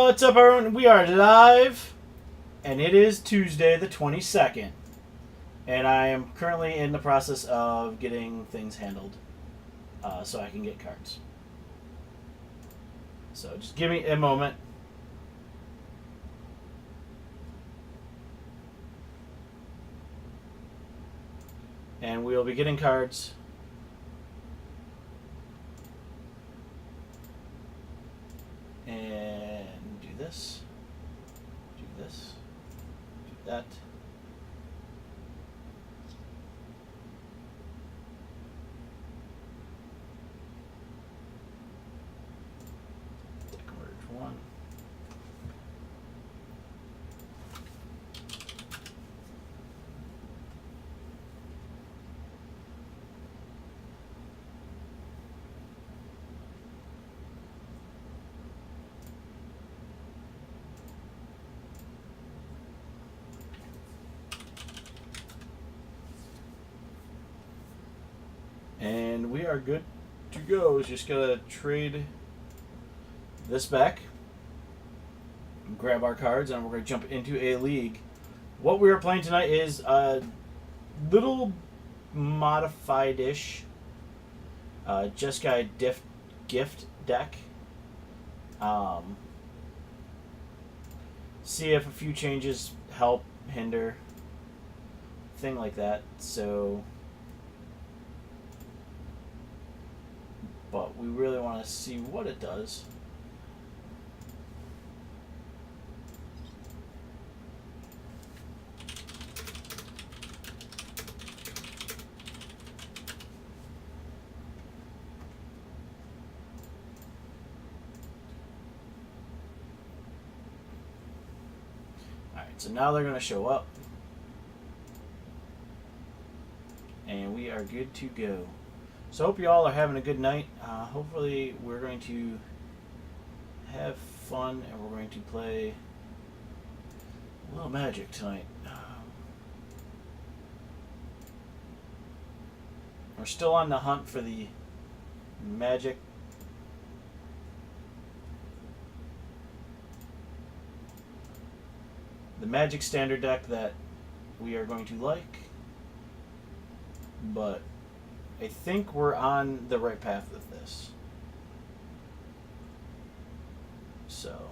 What's up, everyone? We are live, and it is Tuesday the 22nd. And I am currently in the process of getting things handled so I can get cards. So just give me a moment. And we'll be getting cards. And do this, do that. Deck merge one. And we are good to go. Just gotta trade this back, grab our cards, and we're gonna jump into a league. What we are playing tonight is a little modified-ish Jeskai Gift deck. See if a few changes help, hinder, thing like that. So. But we really want to see what it does. Alright, so now they're going to show up. And we are good to go. So I hope you all are having a good night. Hopefully we're going to have fun and we're going to play a little Magic tonight. We're still on the hunt for the Magic standard deck that we are going to like, but I think we're on the right path with this. So.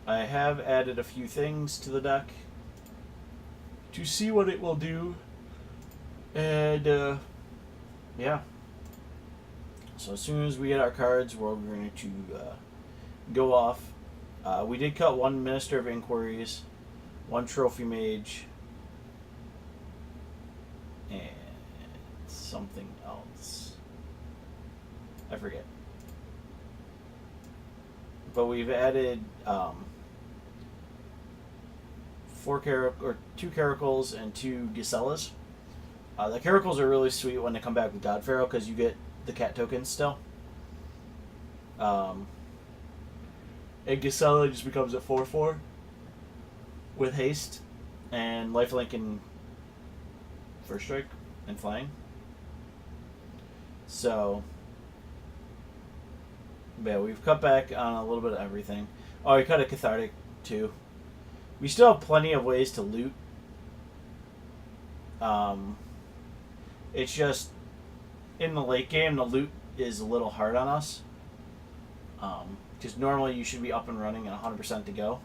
I have added a few things to the deck to see what it will do, and yeah. So as soon as we get our cards, we're going to go off. We did cut one Minister of Inquiries, one Trophy Mage, and something else. I forget. But we've added 2 Caracals and 2 Gisellas. The Caracals are really sweet when they come back with God Pharaoh because you get the cat tokens still. And Gisella just becomes a 4/4 with haste and lifelink and first strike and flying. So yeah, we've cut back on a little bit of everything. Oh, we cut a Cathartic too. We still have plenty of ways to loot. It's just in the late game, the loot is a little hard on us. Because normally you should be up and running and 100% to go.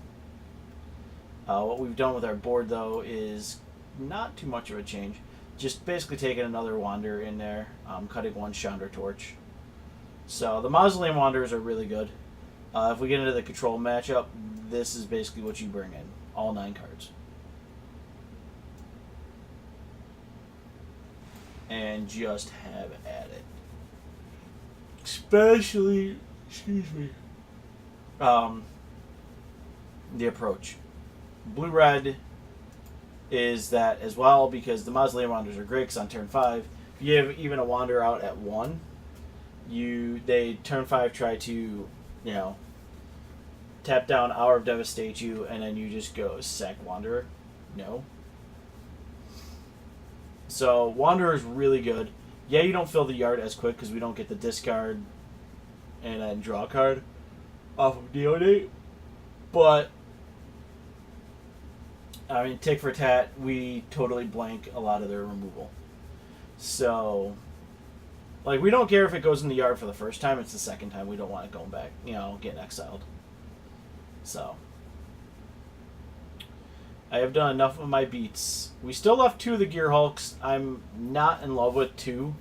What we've done with our board, though, is not too much of a change. Just basically taking another Wander in there, cutting one Chandra Torch. So the Mausoleum Wanderers are really good. If we get into the control matchup, this is basically what you bring in. All 9 cards. And just have at it. Especially, excuse me, the approach. Blue-red is that as well because the Mausoleum Wanderers are great because on turn 5, you have even a Wanderer out at 1, they turn 5 try to, you know, tap down Hour of Devastate you, and then you just go sack Wanderer. No. So Wanderer is really good. Yeah, you don't fill the yard as quick because we don't get the discard and then draw card off of Deonate. But, I mean, tick for tat, we totally blank a lot of their removal. So, like, we don't care if it goes in the yard for the first time. It's the second time we don't want it going back, you know, getting exiled. So, I have done enough of my beats. We still left 2 of the Gear Hulks. I'm not in love with 2,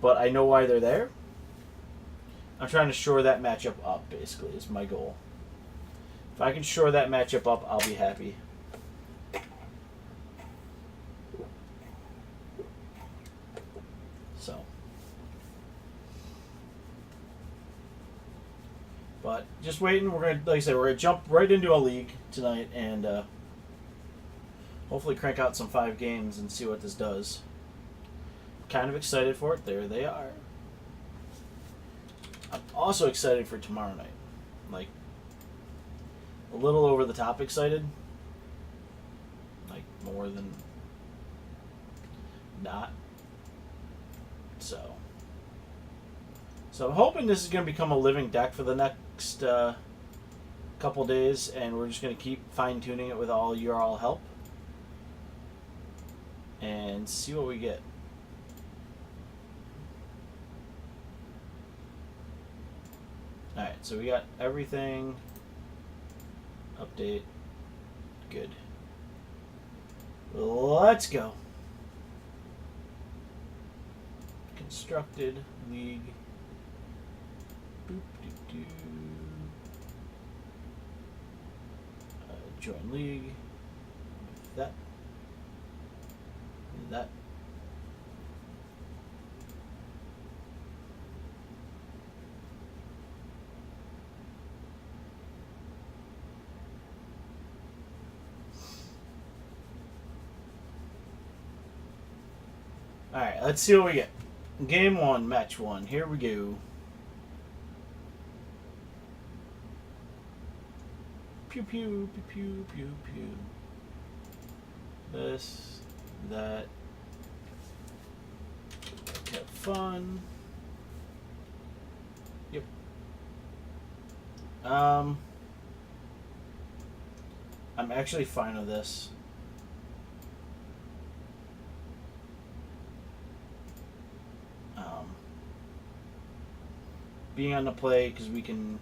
but I know why they're there. I'm trying to shore that matchup up, basically, is my goal. If I can shore that matchup up, I'll be happy. So. But just waiting. We're gonna, like I said, we're gonna jump right into a league tonight and hopefully crank out some 5 games and see what this does. Kind of excited for it. There they are. I'm also excited for tomorrow night. Like, a little over the top excited. Like, more than not. So I'm hoping this is going to become a living deck for the next couple days, and we're just going to keep fine-tuning it with all your help and see what we get. Alright, so we got everything. Update. Good. Let's go. Constructed league. Boop, doo, doo. Join league. That. That. Alright, let's see what we get. Game 1, match 1. Here we go. Pew pew, pew pew, pew pew. This, that. Have fun. Yep. I'm actually fine with this. Being on the play because we can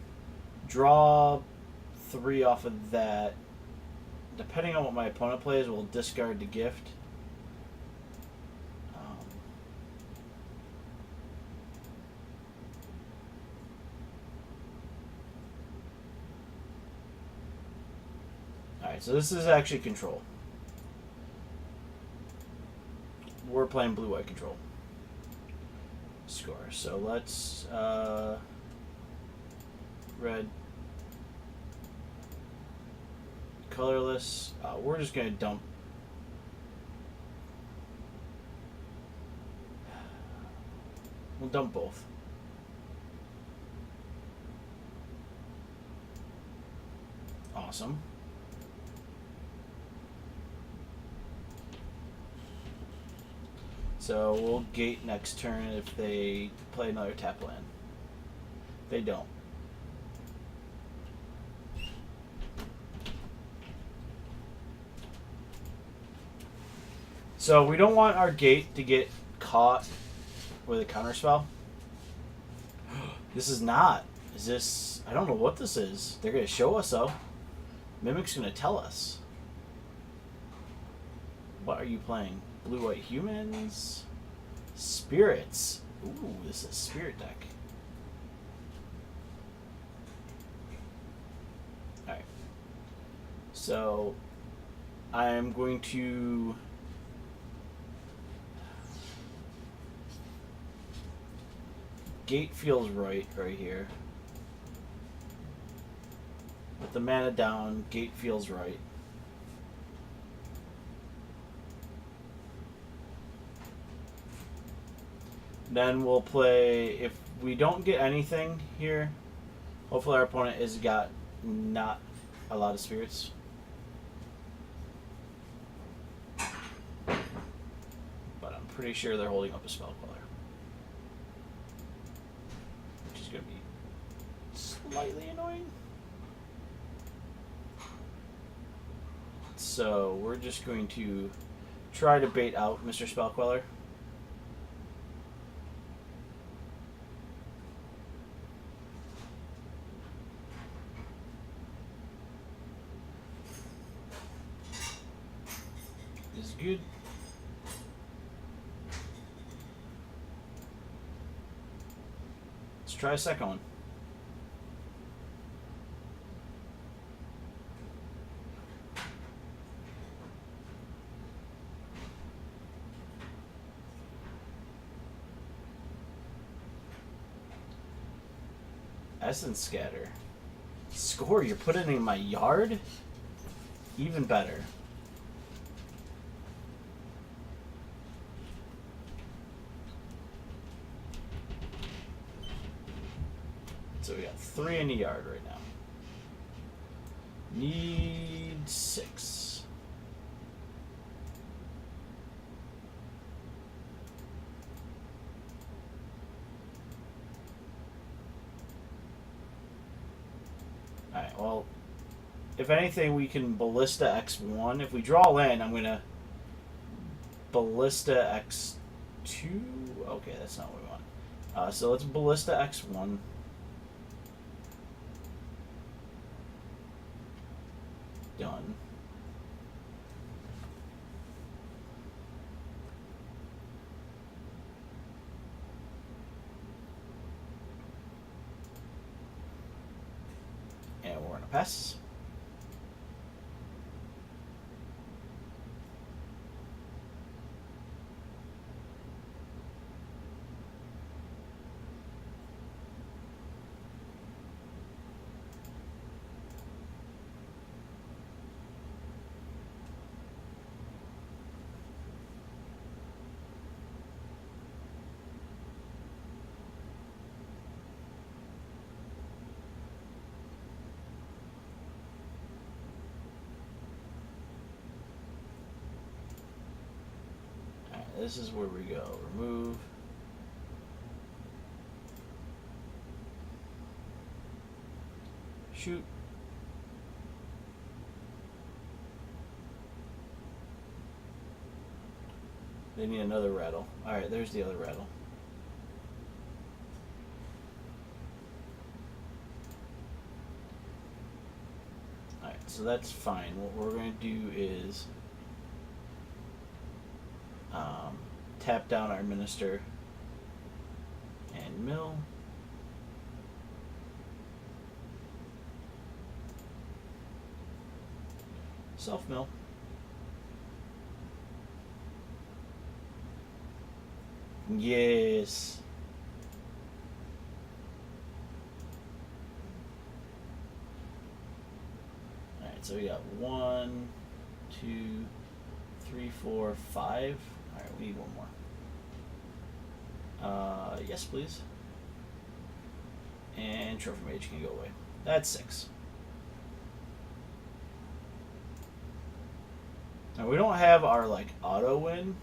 draw 3 off of that. Depending on what my opponent plays, we'll discard the gift. Alright, so this is actually control. We're playing blue-white control. Score. So let's red, colorless. We're just gonna dump. We'll dump both. Awesome. So we'll gate next turn if they play another tap land. They don't. So we don't want our gate to get caught with a counterspell. This is not. Is this... I don't know what this is. They're going to show us, though. Mimic's going to tell us. What are you playing? Blue-white humans? Spirits. Ooh, this is a spirit deck. Alright. So, I'm going to... Gate feels right here. With the mana down, gate feels right. Then we'll play, if we don't get anything here, hopefully our opponent has got not a lot of spirits. But I'm pretty sure they're holding up a spell queller, which is going to be slightly annoying. So we're just going to try to bait out Mr. Spell Queller. Is good. Let's try a second one. Essence Scatter. Score, you're putting it in my yard? Even better. So we got 3 in the yard right now. Need 6. Alright, well, if anything, we can Ballista X1. If we draw land, I'm going to Ballista X2. Okay, that's not what we want. So let's Ballista X1. Done. And we're going to pass. This is where we go. Remove. Shoot. They need another rattle. Alright, there's the other rattle. Alright, so that's fine. What we're going to do is tap down our minister and mill. Self-mill. Yes. Alright, so we got 1, 2, 3, 4, 5. Alright, we need one more. Yes, please. And Trophy Mage can go away. That's 6. Now, we don't have our, like, auto win,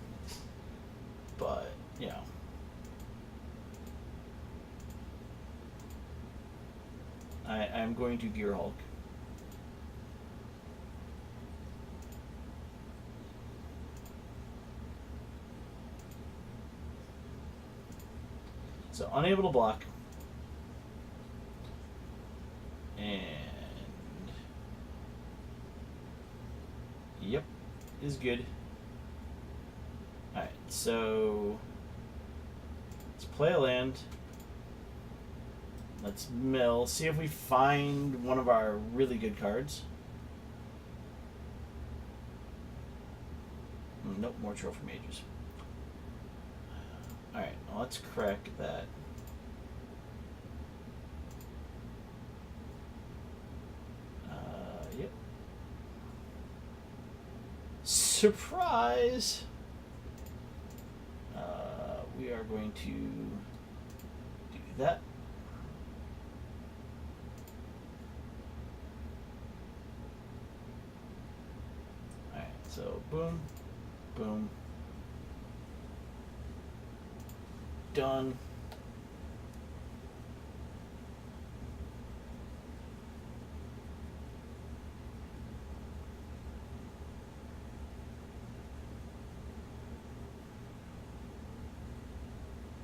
but, you know. I'm going to Gear Hulk. So, unable to block. And... Yep, is good. Alright, so... Let's play a land. Let's mill. See if we find one of our really good cards. Nope, more Trophy Mages. Alright, well, let's crack that. Yep. Surprise! We are going to do that. Alright, so boom, boom, done.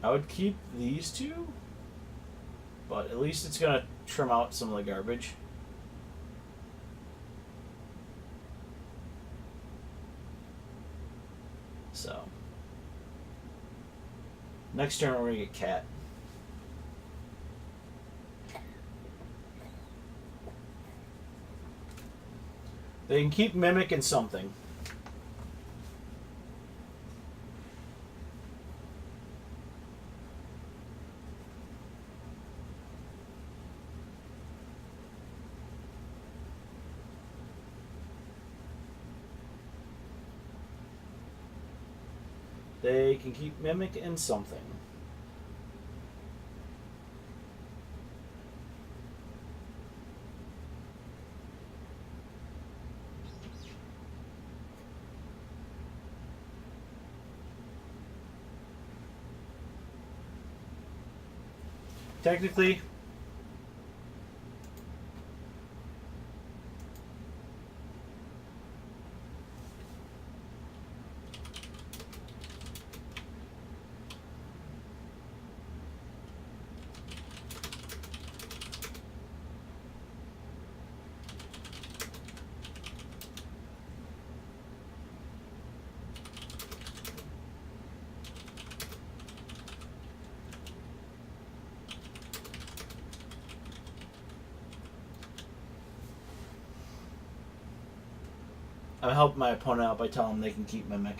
I would keep these two, but at least it's going to trim out some of the garbage. So, next turn we're going to get cat. They can keep mimic and something. They can keep mimic and something. Technically, I help my opponent out by telling them they can keep mimic.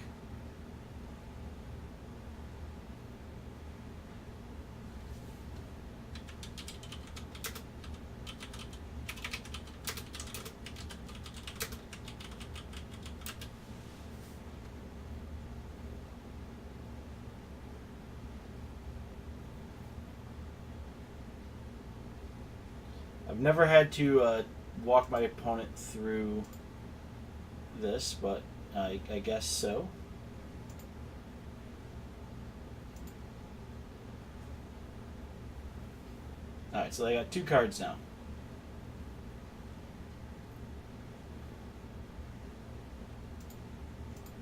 I've never had to walk my opponent through this, but I guess so. Alright, so I got 2 cards now.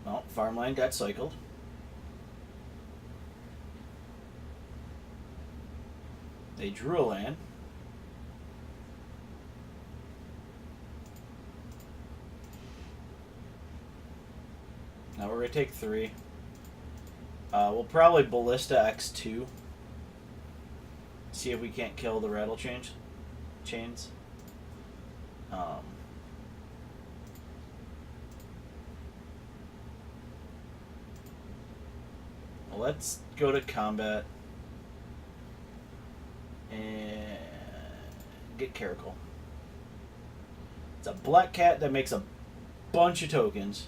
Well, farmland got cycled. They drew a land. Now we're going to take 3. We'll probably Ballista X2. See if we can't kill the rattle chains. Let's go to combat and get Caracal. It's a black cat that makes a bunch of tokens.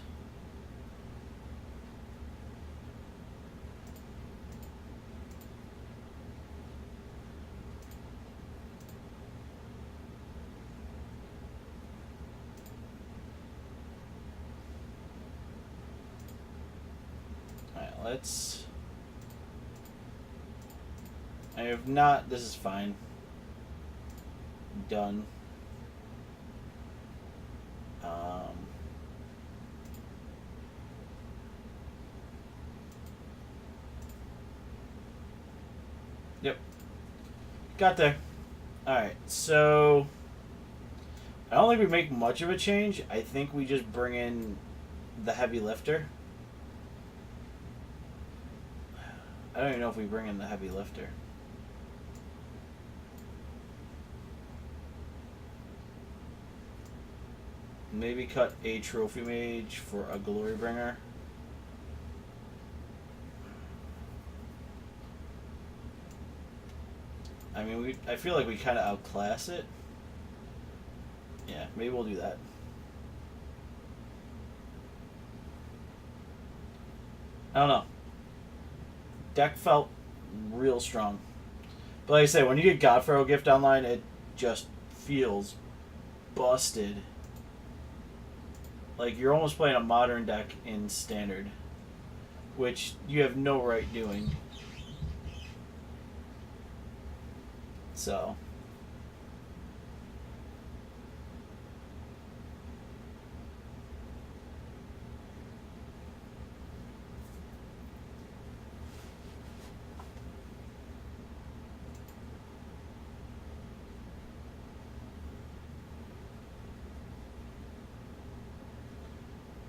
I have not. This is fine. Done. Yep. Got there. Alright, so I don't think we make much of a change. I think we just bring in the heavy lifter. I don't even know if we bring in the heavy lifter. Maybe cut a trophy mage for a glory bringer. I mean, I feel like we kind of outclass it. Yeah, maybe we'll do that. I don't know. Deck felt real strong. But like I say, when you get Godfaro Gift online, it just feels busted. Like you're almost playing a modern deck in Standard, which you have no right doing. So.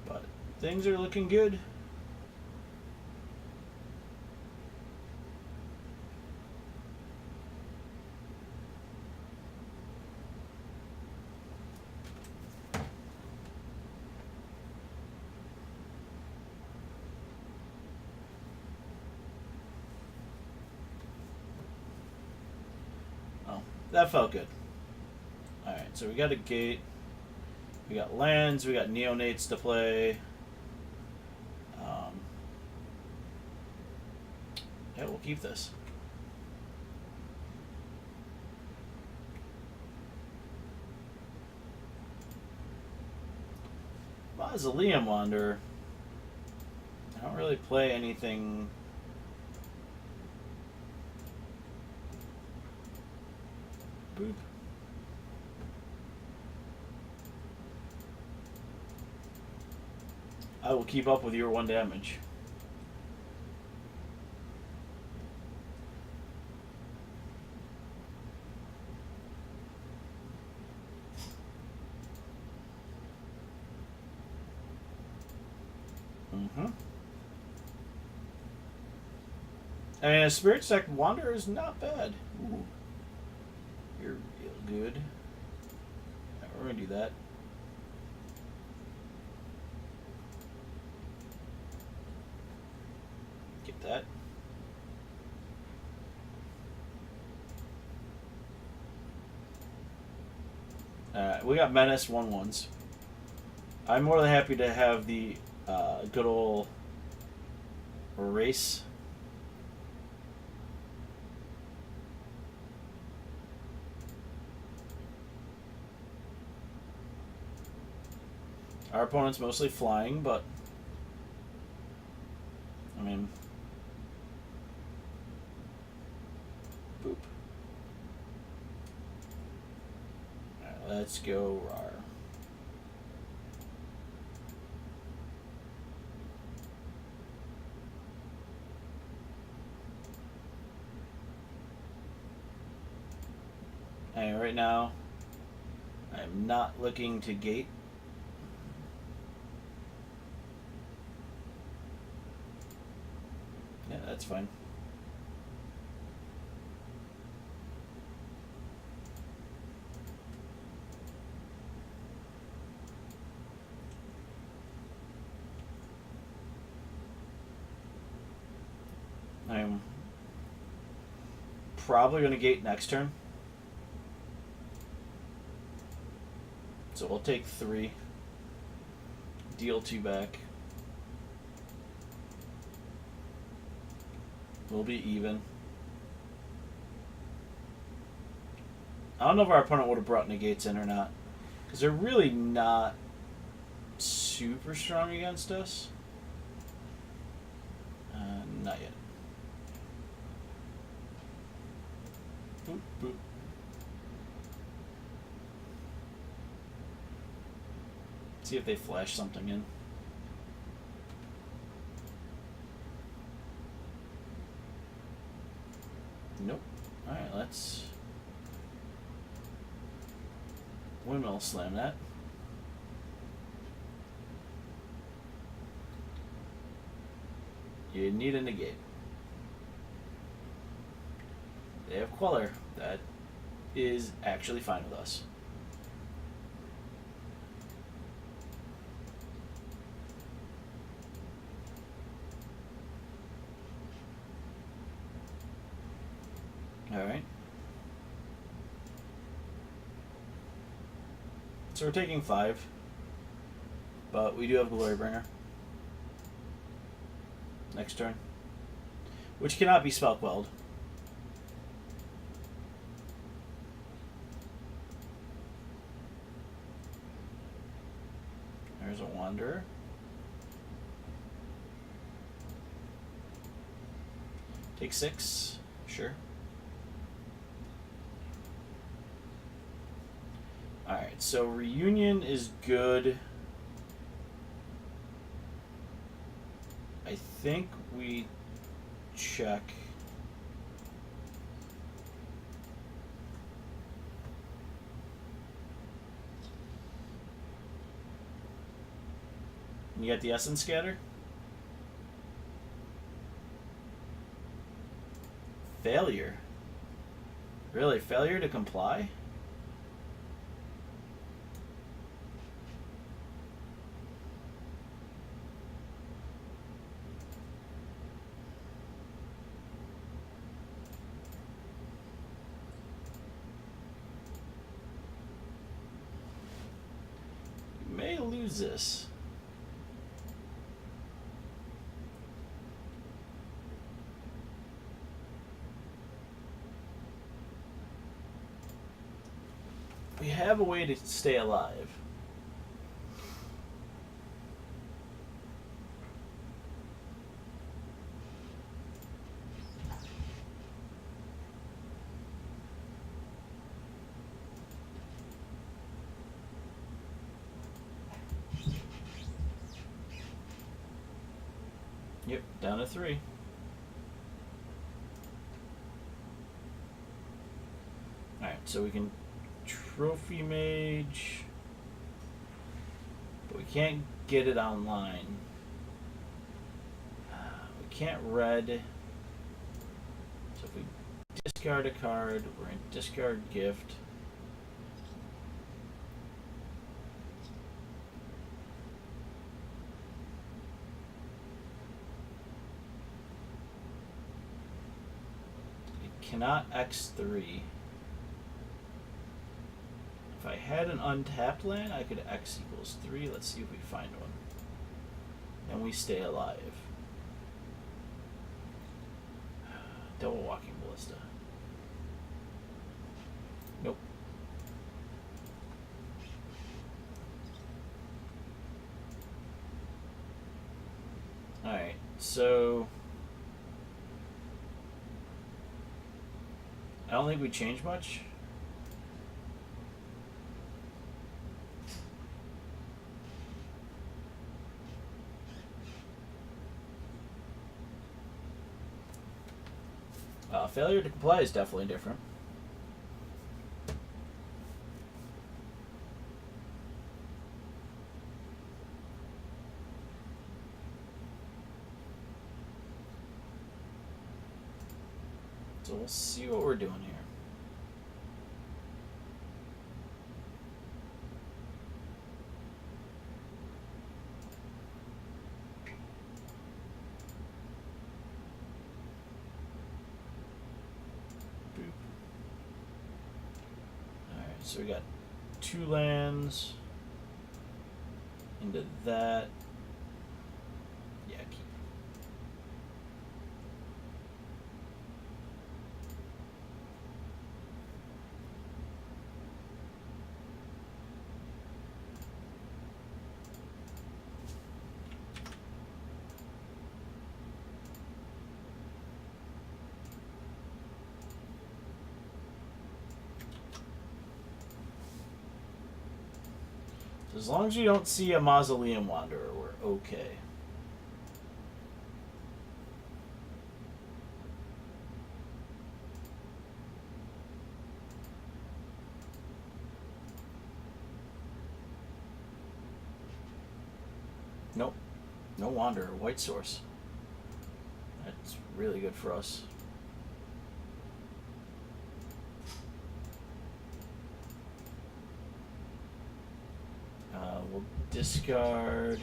But things are looking good. That felt good. Alright, so we got a gate. We got lands. We got neonates to play. Yeah, we'll keep this. Mausoleum Wanderer. I don't really play anything. Boop. I will keep up with your 1 damage. I mean, a Spirit Sect Wanderer is not bad. Ooh. You're real good. Right, we're going to do that. Get that. Alright, we got Menace 1/1s. I'm more than happy to have the good old Erase. Our opponent's mostly flying, but I mean, boop. Alright, let's go Rar. Alright, right now, I'm not looking to gate. Yeah, that's fine. I'm probably going to gate next turn. So we'll take 3. Deal 2 back. We'll be even. I don't know if our opponent would have brought negates in or not, because they're really not super strong against us. Not yet. Boop, boop. See if they flash something in. Nope. Alright, let's windmill slam that. You need a negate. They have Queller. That is actually fine with us. Alright. So we're taking 5. But we do have Glorybringer. Next turn. which cannot be spell quelled. There's a Wanderer. Take 6, sure. Alright, so Reunion is good. I think we check. You got the Essence Scatter? Failure. Really? Failure to comply? You may lose this. We have a way to stay alive. Yep, down to 3. Alright, so we can Trophy Mage, but we can't get it online. We can't red. So if we discard a card, we're in discard gift. It cannot X3. If I had an untapped land, I could X equals 3. Let's see if we find one. And we stay alive. Double Walking Ballista. Nope. Alright, so I don't think we changed much. Failure to comply is definitely different. So we'll see what we're doing here. So we got 2 lands into that. Yeah, keep. As long as you don't see a Mausoleum Wanderer, we're okay. Nope. No Wanderer. White Source. That's really good for us. We'll discard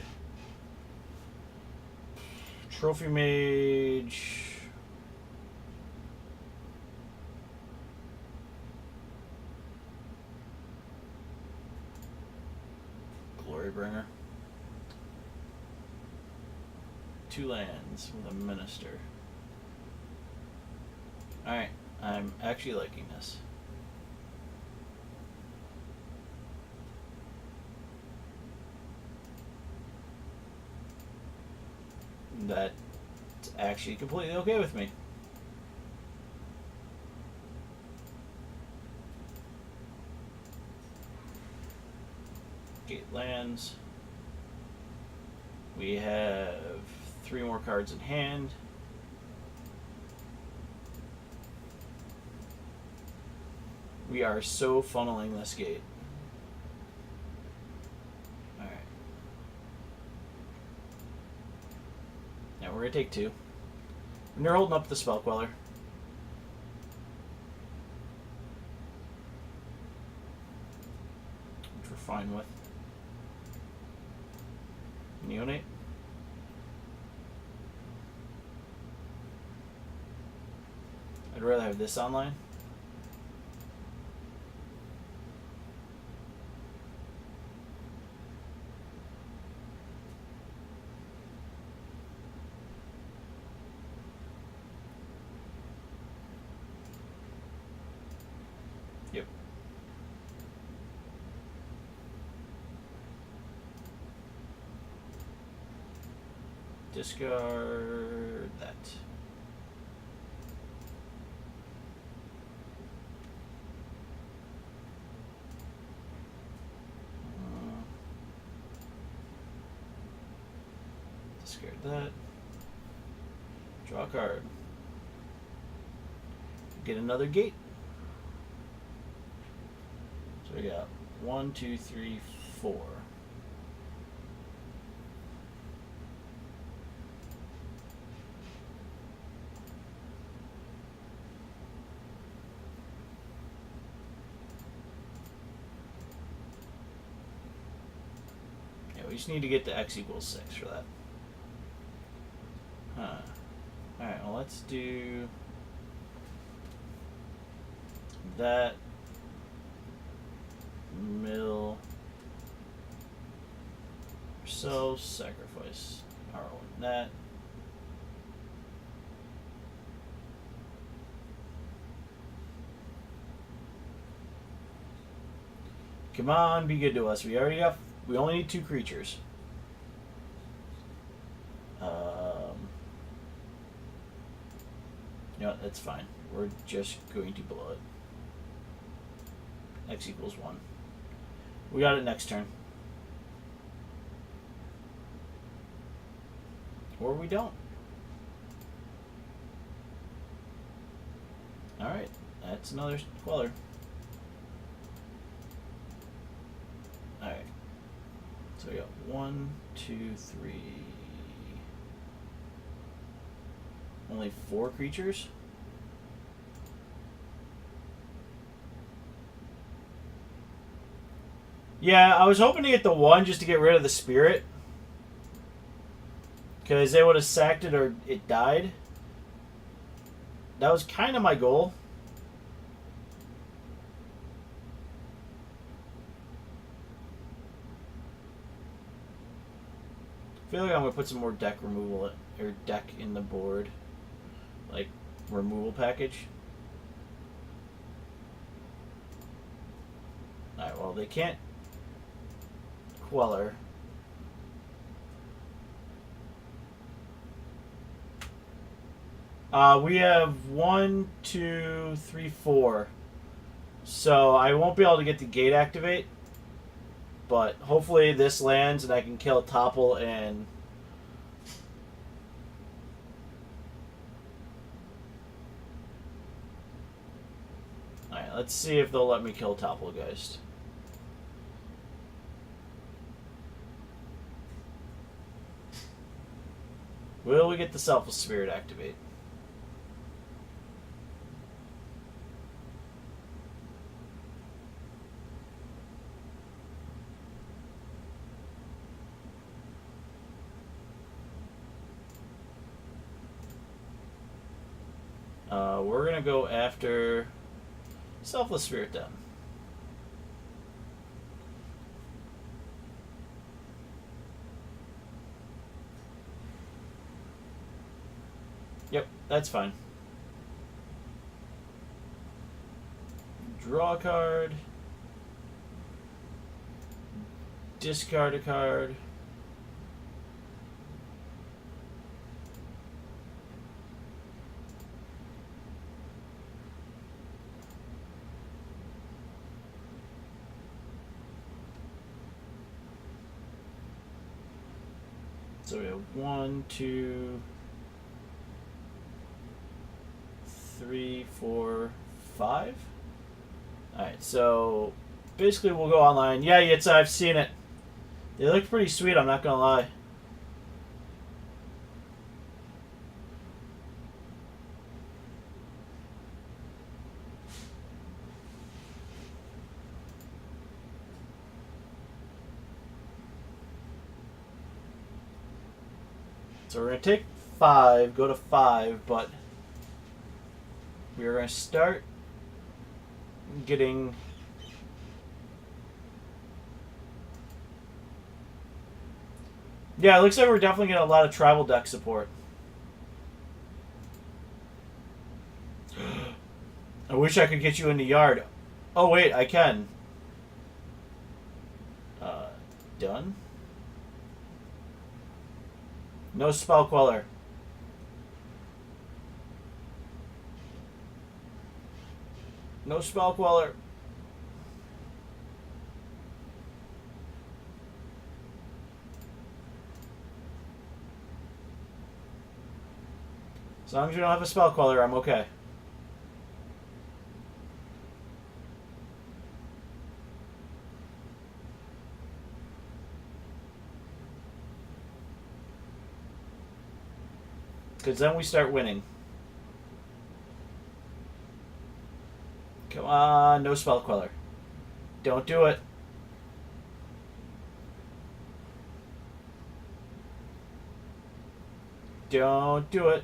Trophy Mage. Glorybringer. 2 lands with a Minister. Alright, I'm actually liking this. That's actually completely okay with me. Gate lands. We have 3 more cards in hand. We are so funneling this gate. Alright. Now we're going to take 2. And they're holding up the Spell Queller. Which we're fine with. Neonate. I'd rather have this online. Yep. Discard that. Discard that. Draw a card. Get another gate. So we got 1, 2, 3, 4. Yeah, we just need to get to x equals 6 for that. Huh. Alright, well let's do that. Mill ourselves, sacrifice power on that. Come on, be good to us. We only need 2 creatures. No, that's fine. We're just going to blow it. X equals 1. We got it next turn. Or we don't. Alright, that's another Queller. Alright. So we got 1, 2, 3. Only 4 creatures? Yeah, I was hoping to get the 1 just to get rid of the spirit. Because they would have sacked it or it died. That was kind of my goal. I feel like I'm going to put some more deck removal or deck in the board. Like, removal package. Alright, well, they can't Queller. We have 1, 2, 3, 4. So I won't be able to get the gate activate. But hopefully this lands and I can kill Topple and... Alright, let's see if they'll let me kill Topplegeist. Will we get the Selfless Spirit activate? We're going to go after Selfless Spirit then. Yep, that's fine. Draw a card. Discard a card. So we have 1, 2, 3, 4, 5. Alright, so basically we'll go online. Yeah, I've seen it. They look pretty sweet, I'm not gonna lie. So we're going to take 5, go to 5, but we're going to start getting... Yeah, it looks like we're definitely getting a lot of tribal deck support. I wish I could get you in the yard. Oh, wait, I can. Done. No spell queller. No spell queller. As long as you don't have a spell queller, I'm okay. Because then we start winning. Come on, no spell queller. Don't do it. Don't do it.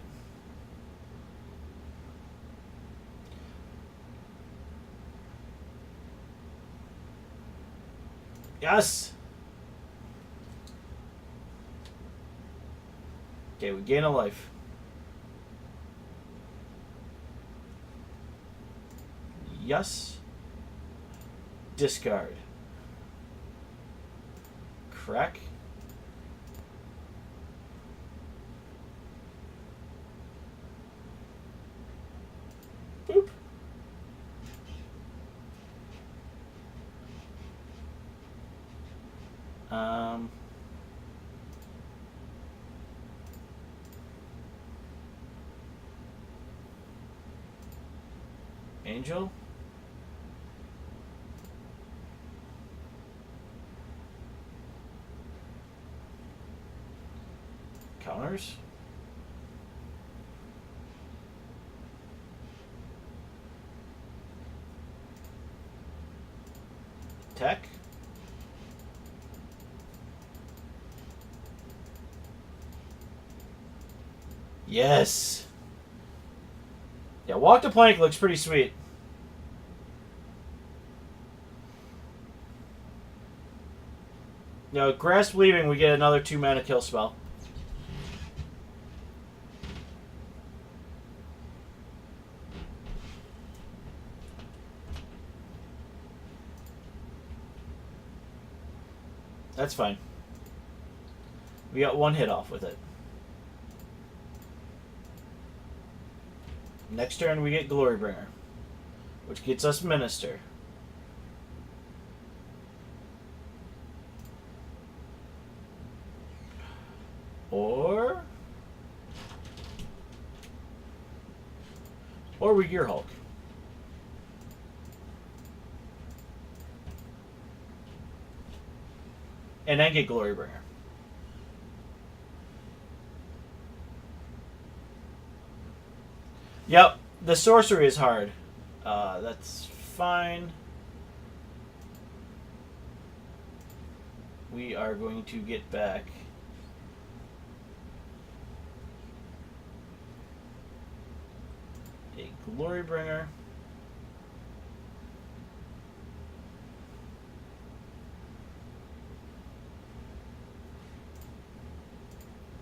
Yes! Okay, we gain a life. Yes. Discard. Crack. Boop. Angel. Counters. Tech. Yes. Yeah, Walk the Plank looks pretty sweet. Now, Grasp Leaving, we get another 2-mana kill spell. That's fine. We got 1 hit off with it. Next turn we get Glorybringer, which gets us Minister. Or we Gear Hulk. And then get Glorybringer. Yep, the sorcery is hard. That's fine. We are going to get back a Glorybringer.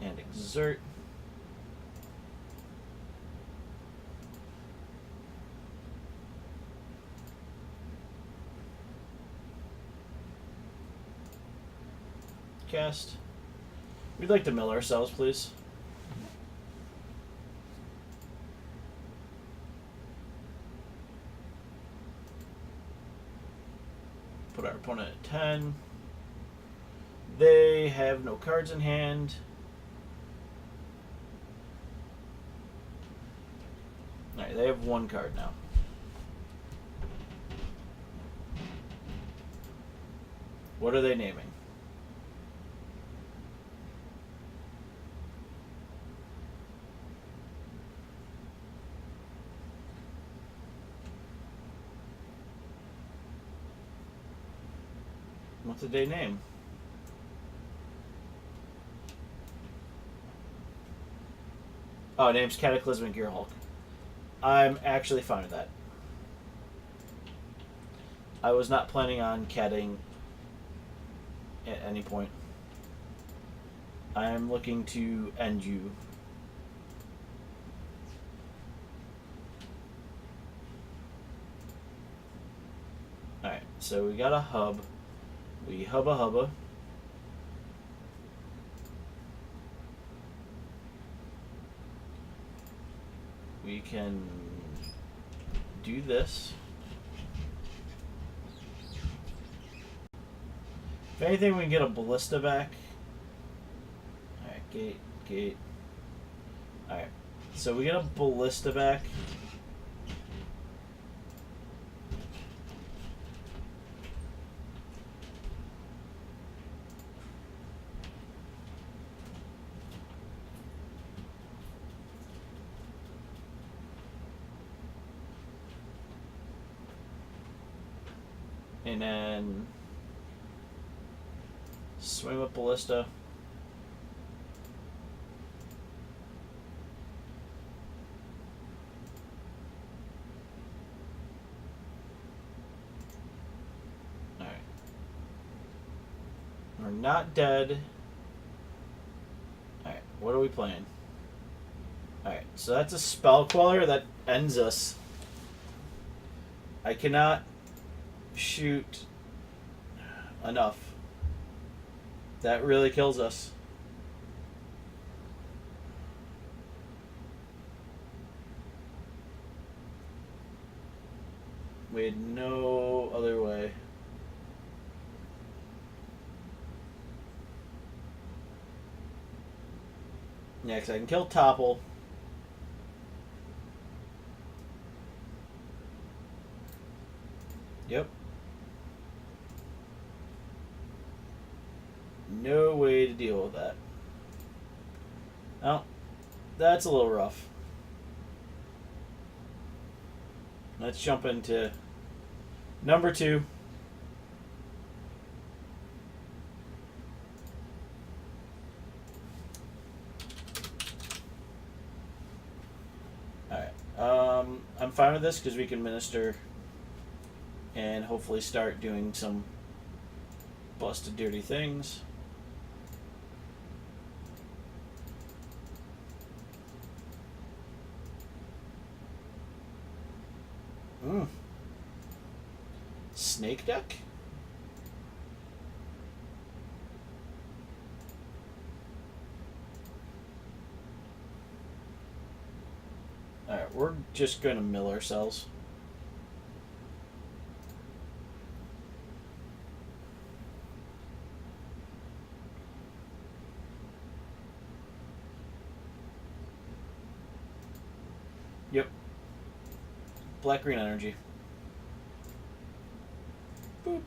And Exert. podcast. We'd like to mill ourselves, please. Put our opponent at 10. They have no cards in hand. Alright, they have one card now. What are they naming? What did they name? Oh, name's Cataclysmic Gearhulk. I'm actually fine with that. I was not planning on catting at any point. I am looking to end you. Alright, so we got a hub. We hubba hubba. We can do this. If anything, we can get a ballista back. Alright, gate. Alright, so we get a ballista back. And then swing with ballista. Alright. We're not dead. Alright, what are we playing? Alright, so that's a spell queller that ends us. I cannot shoot enough. That really kills us. We had no other way. Yeah, because I can kill Topple. Yep. No way to deal with that. Oh, that's a little rough. Let's jump into number 2. Alright. I'm fine with this because we can minister and hopefully start doing some busted dirty things. Snake duck? Alright, we're just going to mill ourselves. Yep. Black-green energy. Boop.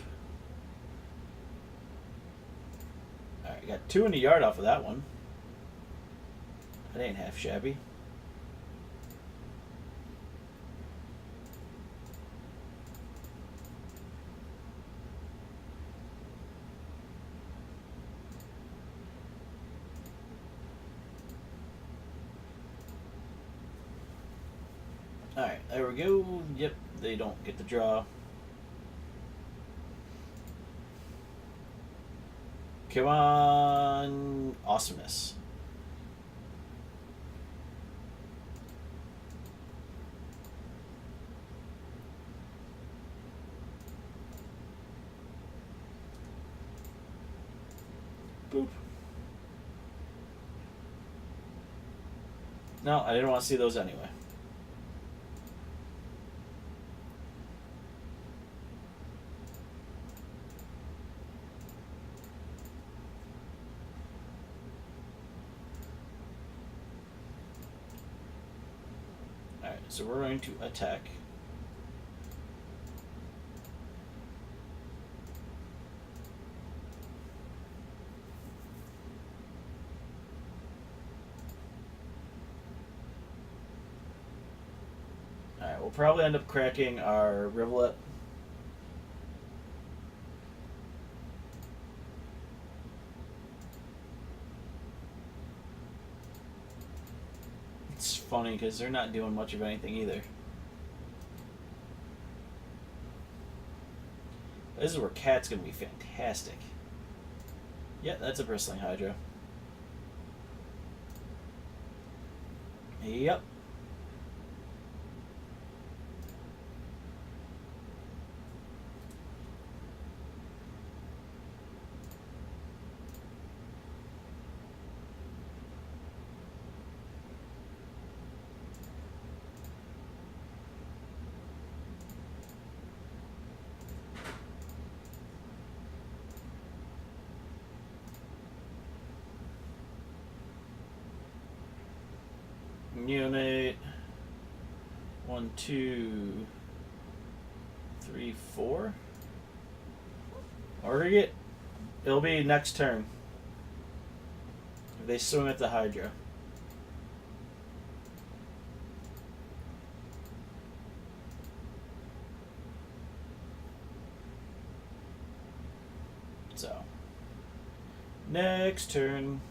Alright, got 2 in the yard off of that one. That ain't half shabby. Alright, there we go. Yep, they don't get the draw. Come on, awesomeness. Boop. No, I didn't want to see those anyway. Alright, so we're going to attack. Alright, we'll probably end up cracking our rivulet. It's funny because they're not doing much of anything either. This is where Cat's going to be fantastic. Yeah, that's a bristling Hydra. Yep. Unit 1, 2, 3, 4. Aggregate. It'll be next turn. If they swing at the Hydra. So next turn.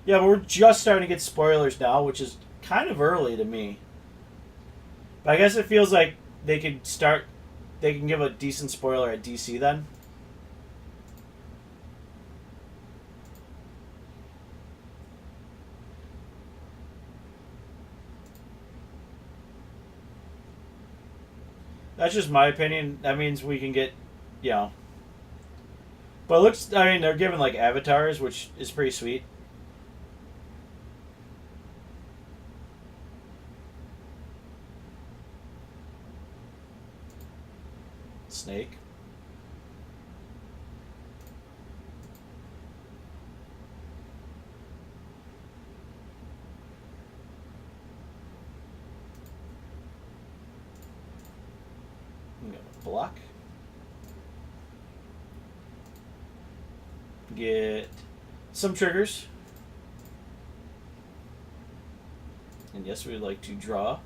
Yeah, but we're just starting to get spoilers now, which is kind of early to me. But I guess it feels like they can give a decent spoiler at DC then. That's just my opinion. That means we can get, you know. But it looks, I mean, they're giving like avatars, which is pretty sweet. Snake. I'm gonna block. Get some triggers. And yes, we would like to draw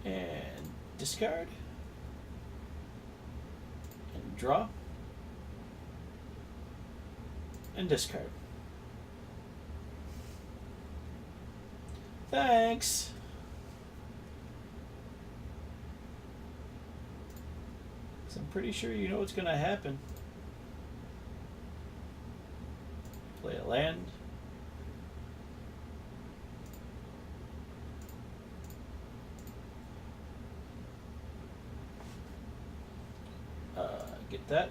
and discard. Draw and discard. Thanks. So I'm pretty sure you know what's going to happen. Play a land. Get that.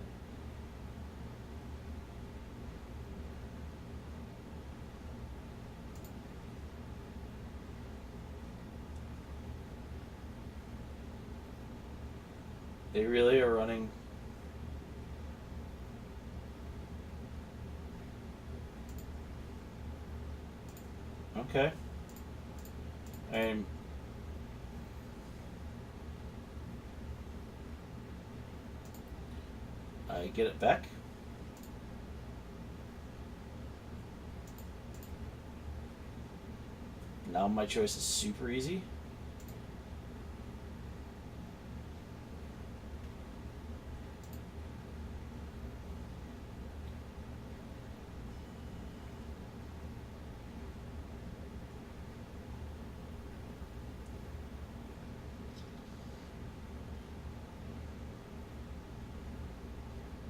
They really are running. Okay. And I get it back. Now my choice is super easy.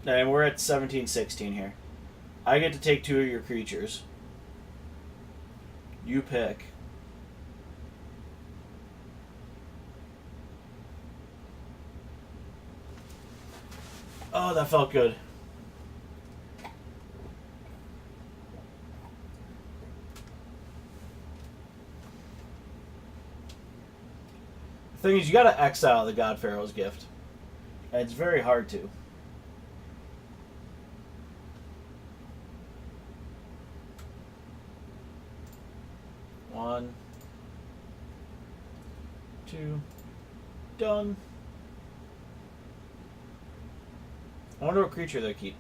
And we're at 17-16 here. I get to take 2 of your creatures. You pick. Oh, that felt good. Thing is, you gotta exile the God Pharaoh's gift. And it's very hard to. One. Two. Done. I wonder what creature they keep.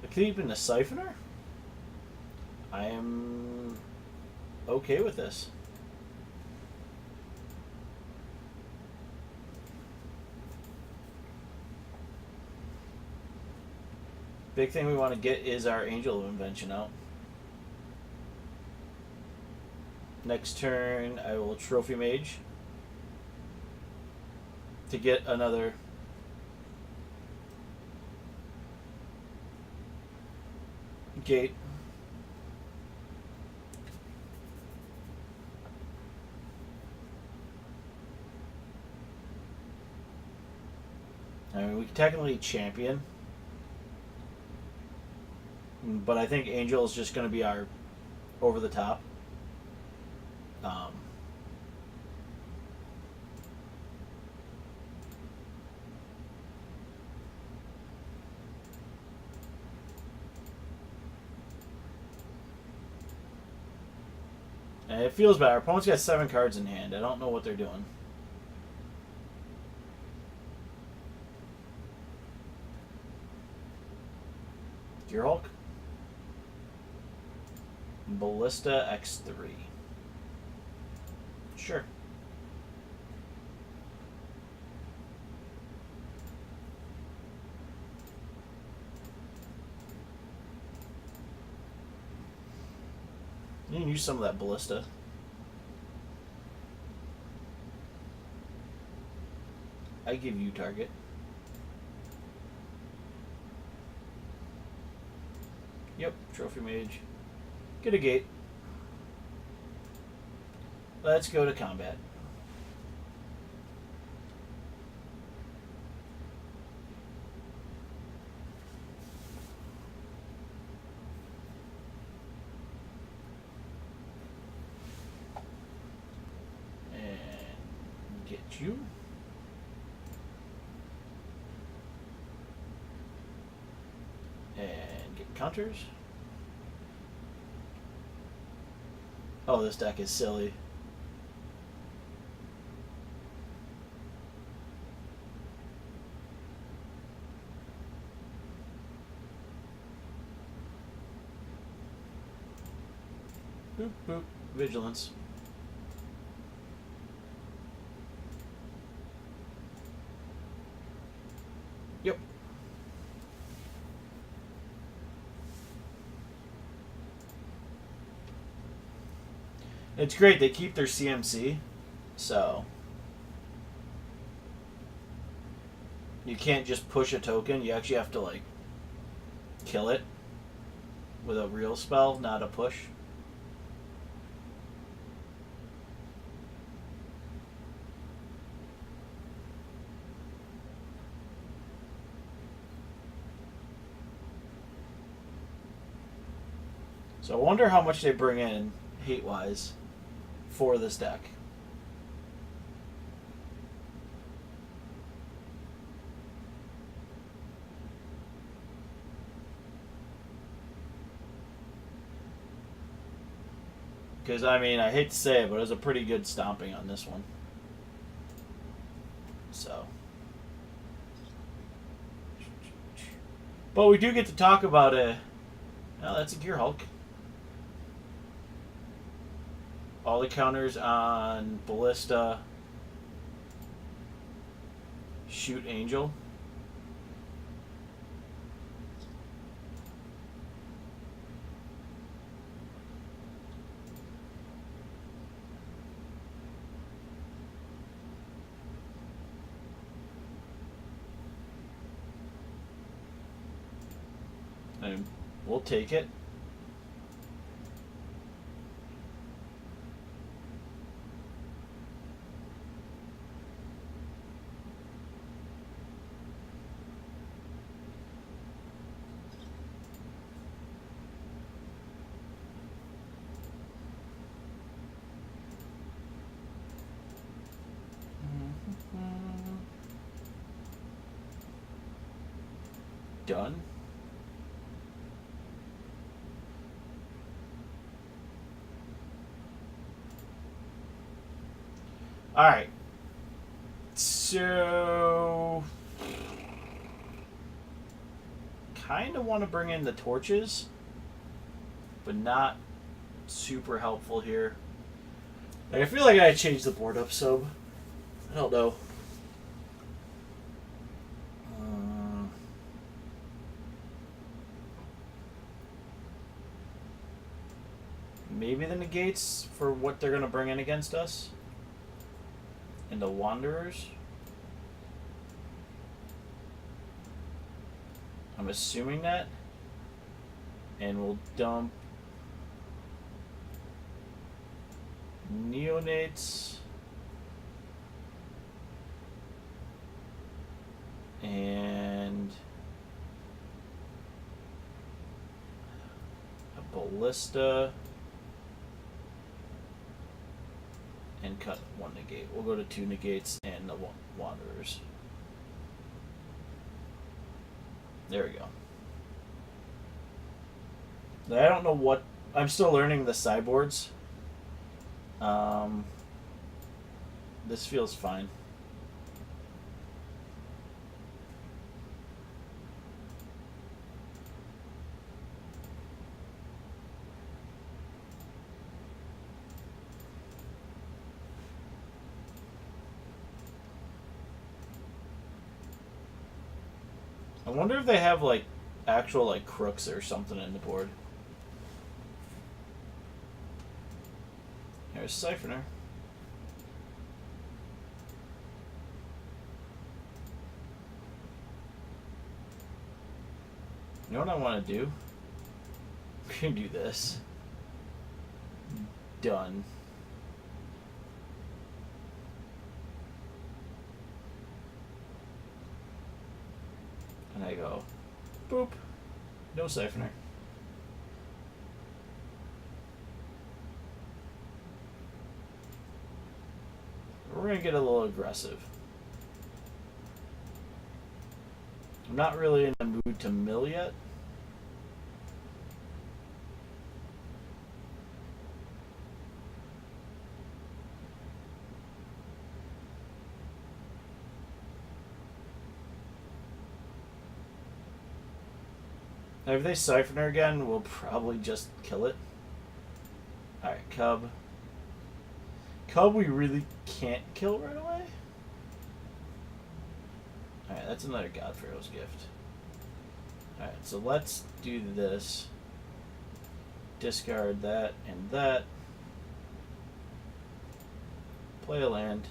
They're keeping the Siphoner? I am okay with this. Big thing we want to get is our Angel of Invention out. Next turn, I will Trophy Mage to get another gate. I mean, we can technically champion, but I think Angel is just going to be our over the top. And it feels bad. Our opponent's got 7 cards in hand. I don't know what they're doing. Gearhulk. Ballista X3. Sure. You can use some of that ballista. I give you target. Yep, Trophy Mage. Get a gate. Let's go to combat. And get you. And get counters. Oh, this deck is silly. Boop, boop. Vigilance. Yep. It's great. They keep their CMC, so you can't just push a token. You actually have to, like, kill it with a real spell, not a push. So I wonder how much they bring in hate-wise for this deck. Because, I mean, I hate to say it, but it was a pretty good stomping on this one. So. But we do get to talk about a... Oh, that's a Gearhulk. All the counters on Ballista shoot Angel. And we'll take it. done. Alright. So... kind of want to bring in the torches, but not super helpful here. Like, I feel like I changed the board up some. I don't know. Maybe the negates for what they're going to bring in against us. And the Wanderers. I'm assuming that. And we'll dump neonates and a ballista and cut one negate. We'll go to 2 negates and the Wanderers. There we go. Now, I don't know what... I'm still learning the sideboards. This feels fine. I wonder if they have, like, actual, like, crooks or something in the board. Here's Siphoner. You know what I want to do? We can do this. Done. And I go, boop, no Siphoner. We're going to get a little aggressive. I'm not really in the mood to mill yet. Now, if they Siphoner again, we'll probably just kill it. Alright, Cub. Cub we really can't kill right away. Alright, that's another Godpharaoh's Gift. Alright, so let's do this. Discard that and that. Play a land.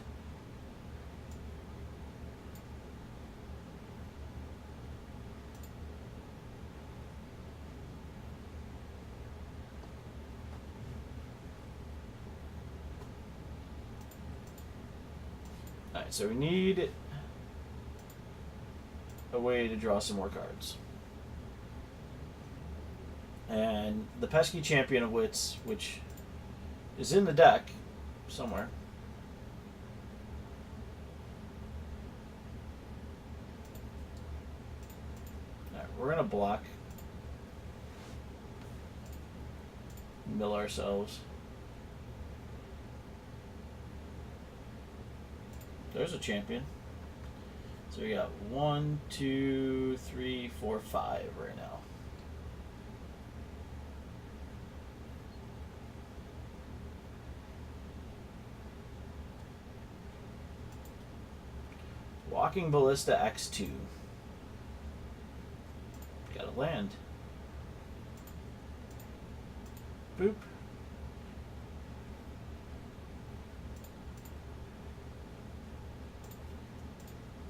Alright, so we need a way to draw some more cards. And the pesky Champion of Wits, which is in the deck somewhere. Alright, we're going to block. Mill ourselves. There's a champion. So we got 1, 2, 3, 4, 5 right now. Walking Ballista X2. Got a land. Boop.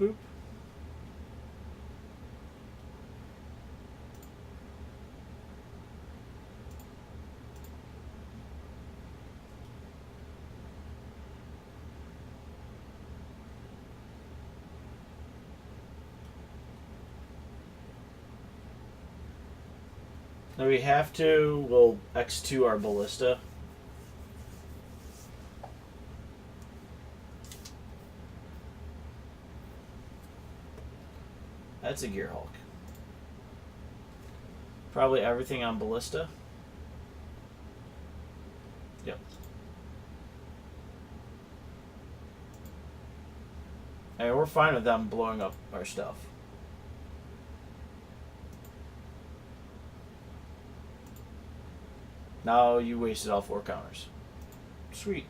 Boop. Now we have to, we'll X2 our Ballista. That's a Gear Hulk. Probably everything on Ballista. Yep. Hey, we're fine with them blowing up our stuff. Now you wasted all 4 counters. Sweet.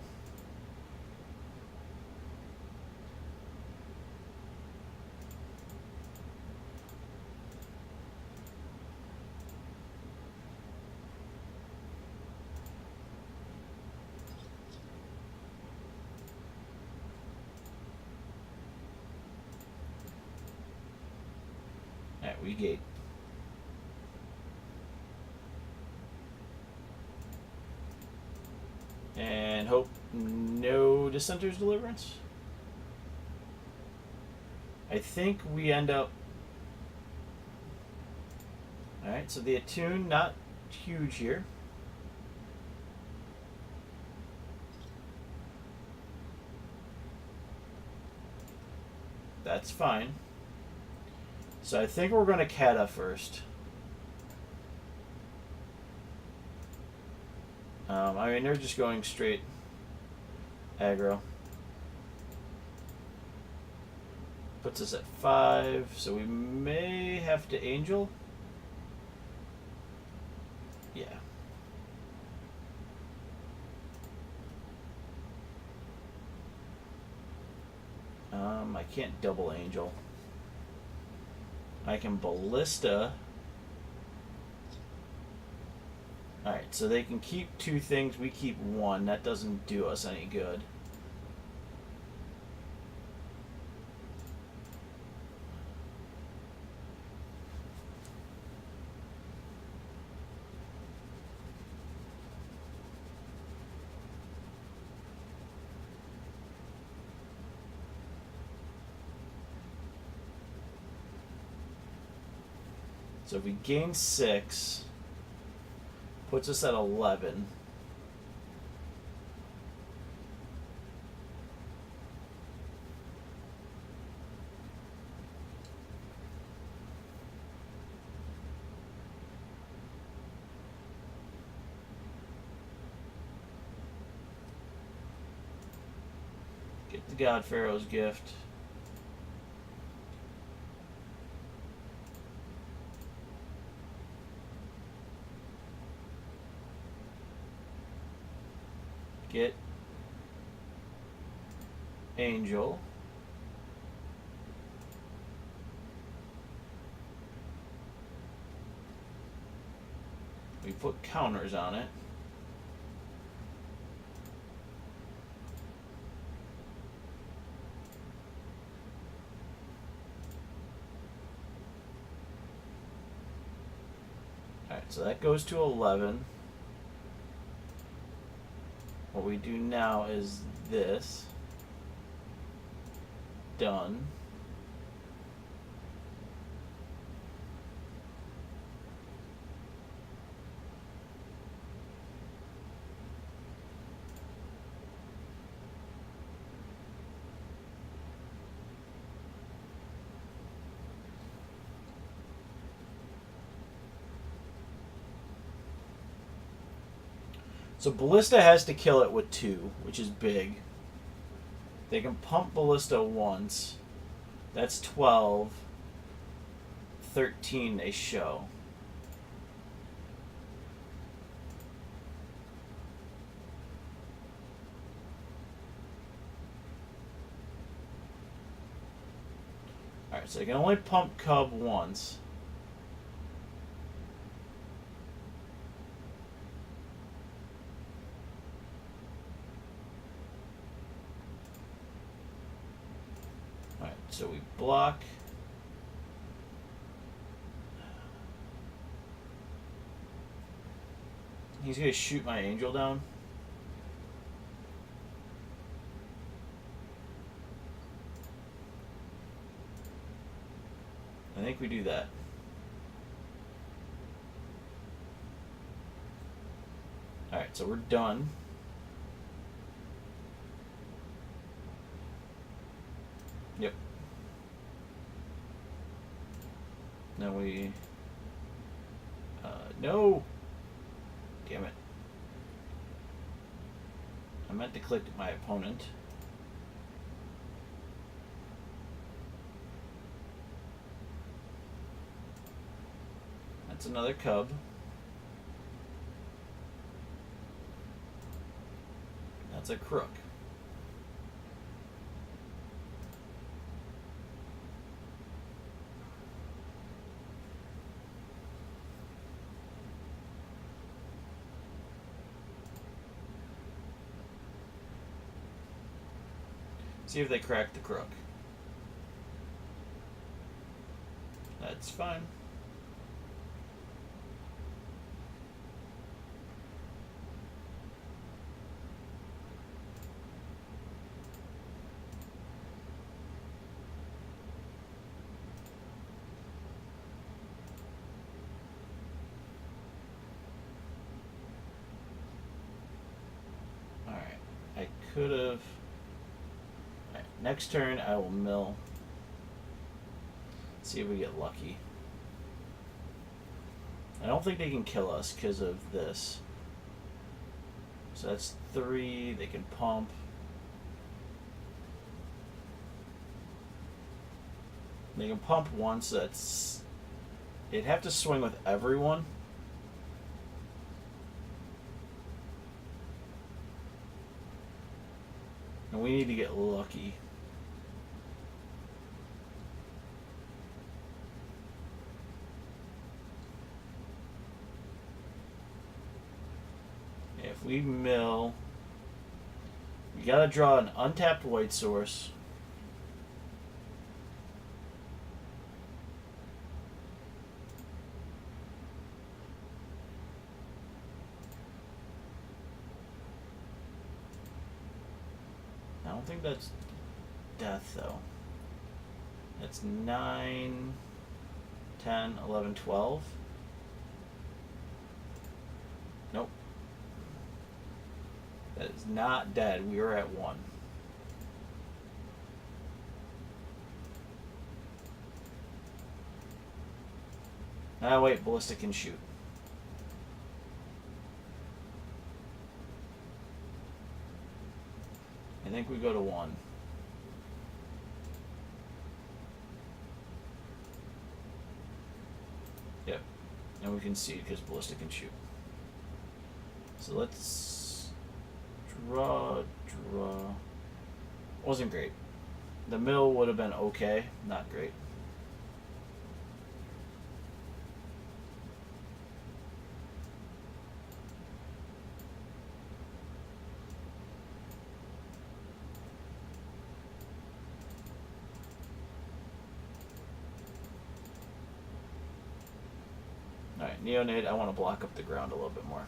Alright, we gate. And hope no Dissenter's Deliverance. I think we end up... Alright, so the Attune, not huge here. That's fine. So I think we're going to Kata first. I mean, they're just going straight aggro. Puts us at 5, so we may have to Angel. Yeah. I can't double Angel. I can Ballista. Alright, so they can keep 2 things, we keep 1. That doesn't do us any good. So if we gain 6, puts us at 11. Get the God Pharaoh's gift. Get Angel. We put counters on it. Alright, so that goes to 11. What we do now is this. Done. So Ballista has to kill it with 2, which is big. They can pump Ballista once. That's 12. 13 they show. Alright, so they can only pump Cub once. So we block. He's going to shoot my Angel down. I think we do that. Alright, so we're done. Yep. Now we No! Damn it. I meant to click my opponent. That's another cub. That's a crook. See if they crack the crook. That's fine. Alright. I could have... Next turn, I will mill. See if we get lucky. I don't think they can kill us because of this. So that's 3. They can pump. They can pump once. That's... They'd have to swing with everyone. And we need to get lucky. If we mill, we gotta draw an untapped white source. I don't think that's death though. That's 9, 10, 11, 12. Nope. That is not dead. We are at 1. Ah, wait. Ballista can shoot. I think we go to 1. Yep. And we can see because Ballista can shoot. So let's draw. Wasn't great. The mill would have been okay, not great. Alright, Neonate, I want to block up the ground a little bit more.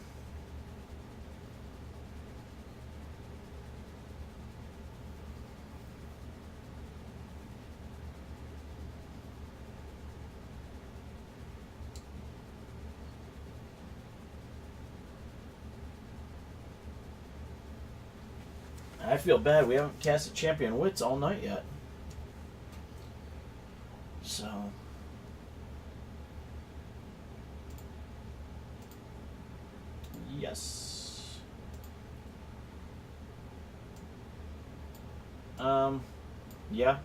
I feel bad. We haven't cast a Champion Wits all night yet. So... Yes. Yeah.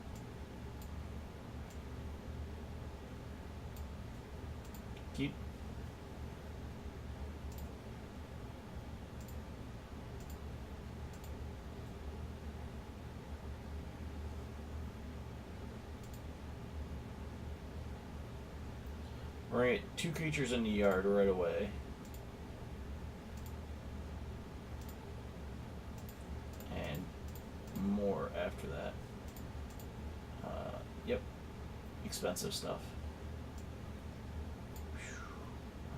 Keep. We're gonna get 2 creatures in the yard right away. And more after that. Yep. Expensive stuff.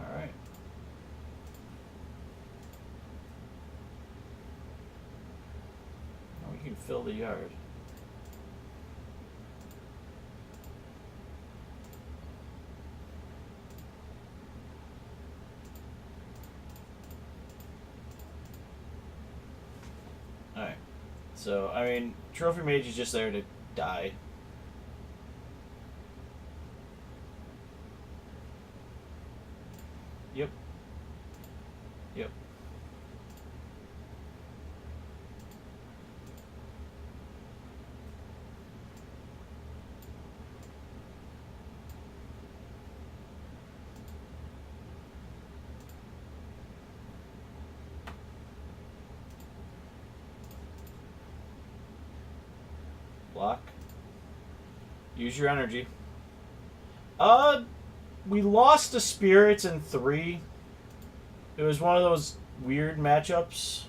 Alright. Now we can fill the yard. Alright. So, I mean, Trophy Mage is just there to die. Yep. Yep. Block. Use your energy. We lost to Spirits in 3. It was one of those weird matchups.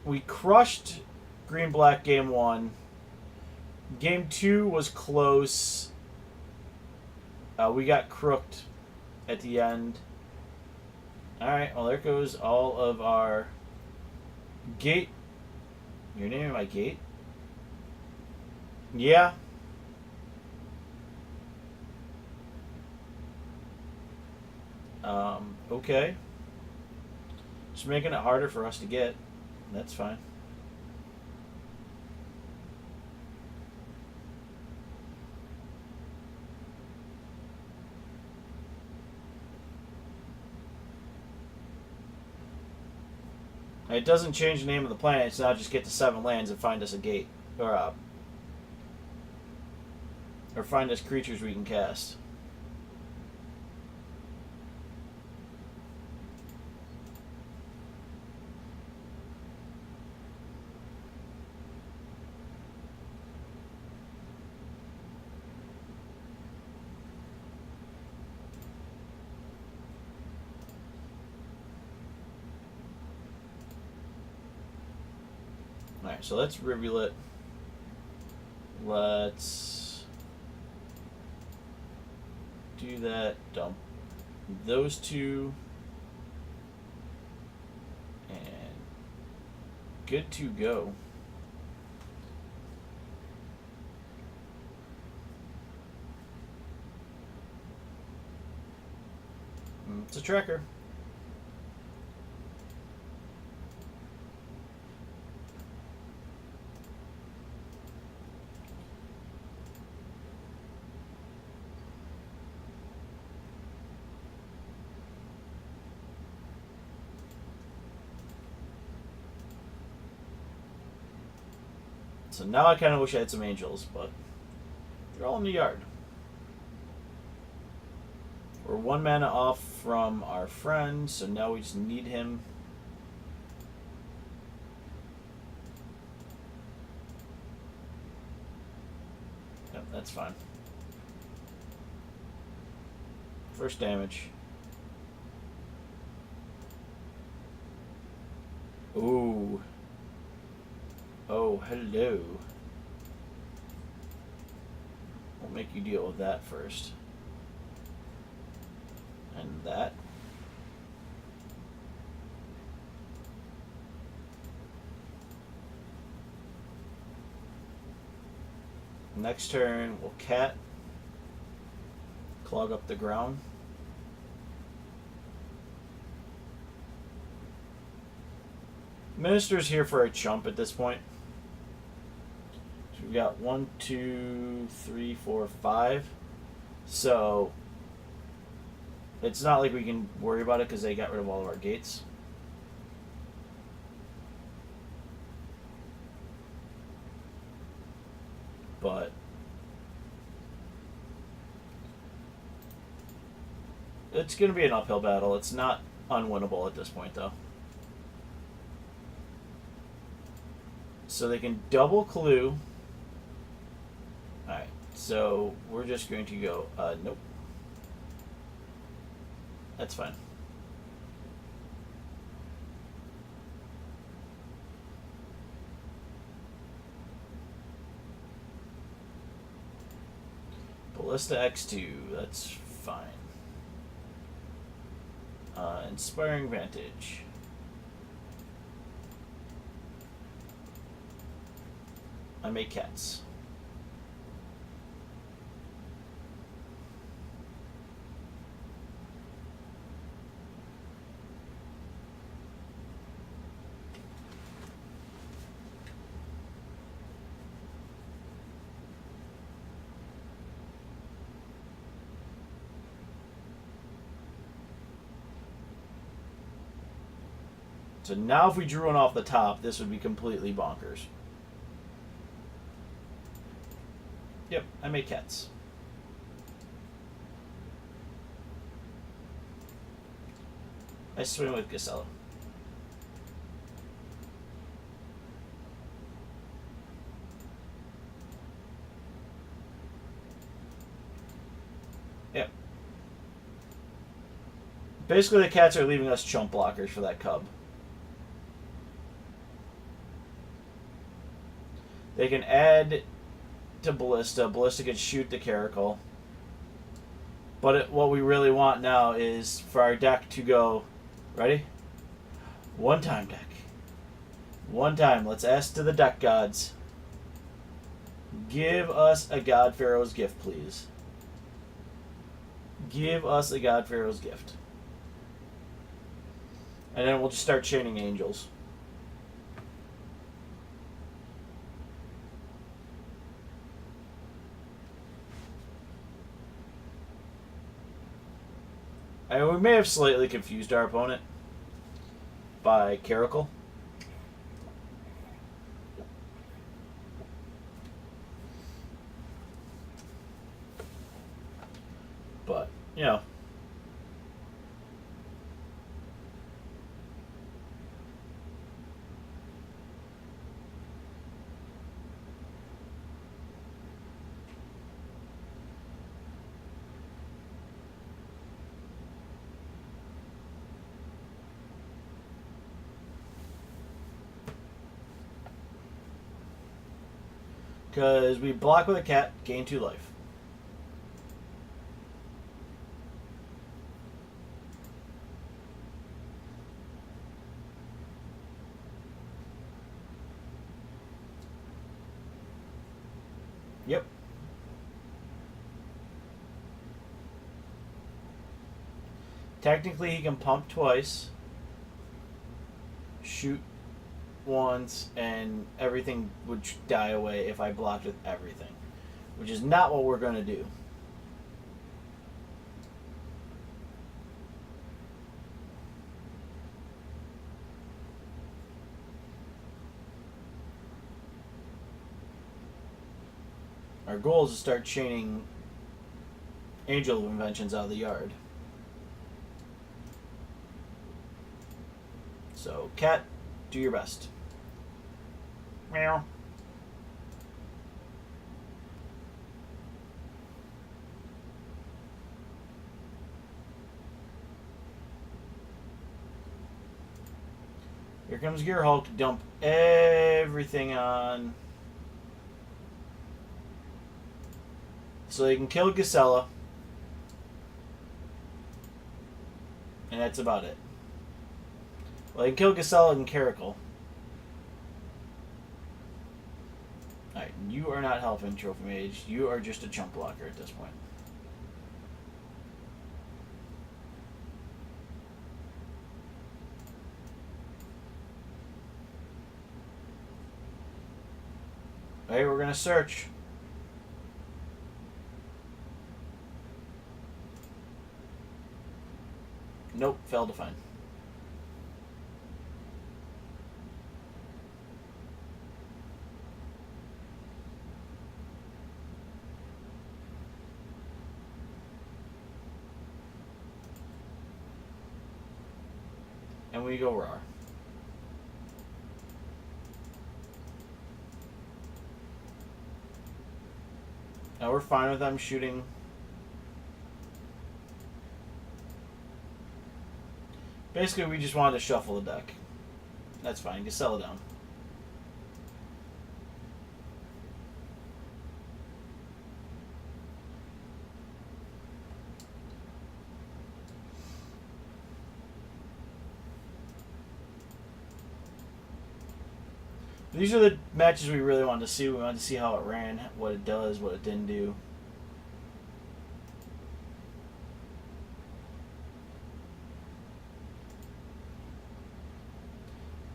We crushed Green Black game 1. Game 2 was close. We got crooked at the end. Alright, well, there goes all of our gate. You're naming my gate? Yeah. Okay. Just making it harder for us to get. That's fine. It doesn't change the name of the planet. It's now just get to 7 lands and find us a gate. Or find us creatures we can cast. Alright, so let's rivulet. Let's do that. Dump those 2. And good to go. It's a tracker. So now I kind of wish I had some angels, but they're all in the yard. We're 1 mana off from our friend, so now we just need him. Yep, that's fine. First damage. Ooh. Oh, hello. We'll make you deal with that first. And that. Next turn, we'll cat. Clog up the ground. Minister's here for a chump at this point. So we've got 1, 2, 3, 4, 5. So it's not like we can worry about it because they got rid of all of our gates. But it's going to be an uphill battle. It's not unwinnable at this point, though. So they can double clue. Alright, so we're just going to go, nope. That's fine. Ballista X2, that's fine. Inspiring Vantage. I make cats. So now if we drew one off the top, this would be completely bonkers. Yep, I made cats. I swim with Gisela. Yep. Basically, the cats are leaving us chump blockers for that cub. They can add to Ballista. Ballista can shoot the Caracal. But what we really want now is for our deck to go... Ready? One time, deck. One time. Let's ask to the deck gods. Give us a God Pharaoh's gift, please. Give us a God Pharaoh's gift. And then we'll just start chaining angels. And we may have slightly confused our opponent by Caracal. But, you know. Because we block with a cat, gain 2 life. Yep. Technically, he can pump twice, shoot once, and everything would die away if I blocked with everything, which is not what we're going to do. Our goal is to start chaining angel inventions out of the yard. So, cat, do your best. Meow. Here comes Gear Hulk to dump everything on. So they can kill Gisela. And that's about it. Well, they can kill Gisela and Caracal. Alright, you are not helping, Trophy Mage. You are just a chump blocker at this point. Alright, we're gonna search. Nope, failed to find. And we go raw. Now we're fine with them shooting. Basically, we just wanted to shuffle the deck. That's fine. Just sell it down. These are the matches we really wanted to see. We wanted to see how it ran, what it does, what it didn't do.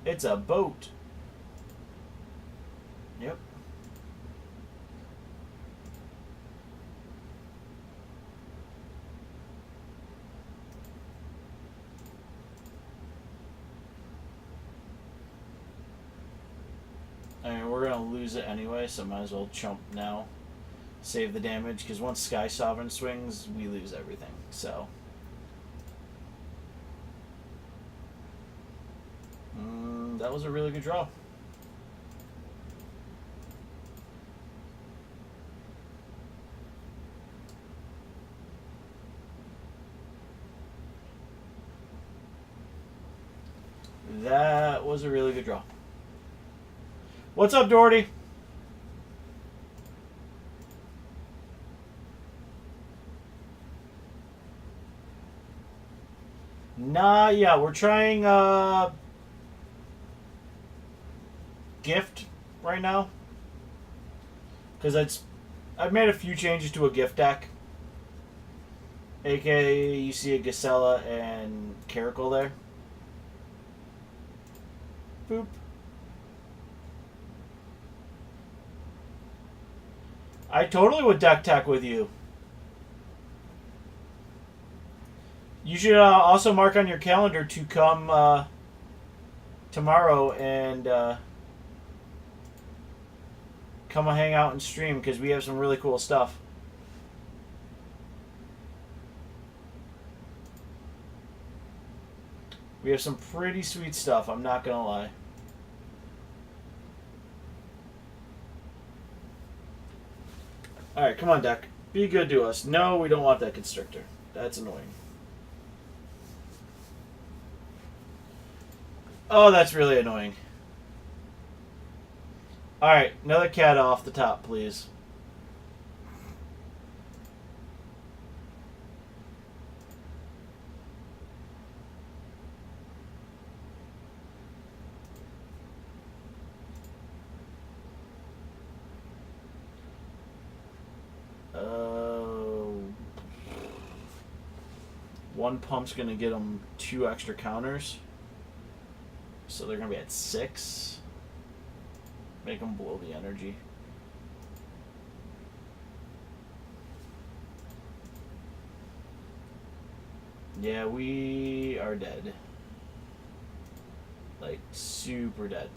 It's a boat. Yep. gonna lose it anyway, so might as well chump now. Save the damage, because once Sky Sovereign swings, we lose everything. So, that was a really good draw. That was a really good draw. What's up, Doherty? Nah, yeah, we're trying Gift right now. Because I've made a few changes to a Gift deck. AKA, you see a Gisela and Caracal there. Boop. I totally would deck tech with you. You should also mark on your calendar to come tomorrow and come hang out and stream, because we have some really cool stuff. We have some pretty sweet stuff, I'm not going to lie. Alright, come on, deck. Be good to us. No, we don't want that Constrictor. That's annoying. Oh, that's really annoying. Alright, another cat off the top, please. One pump's going to get them 2 extra counters. So they're going to be at 6. Make them blow the energy. Yeah, we are dead. Like, super dead.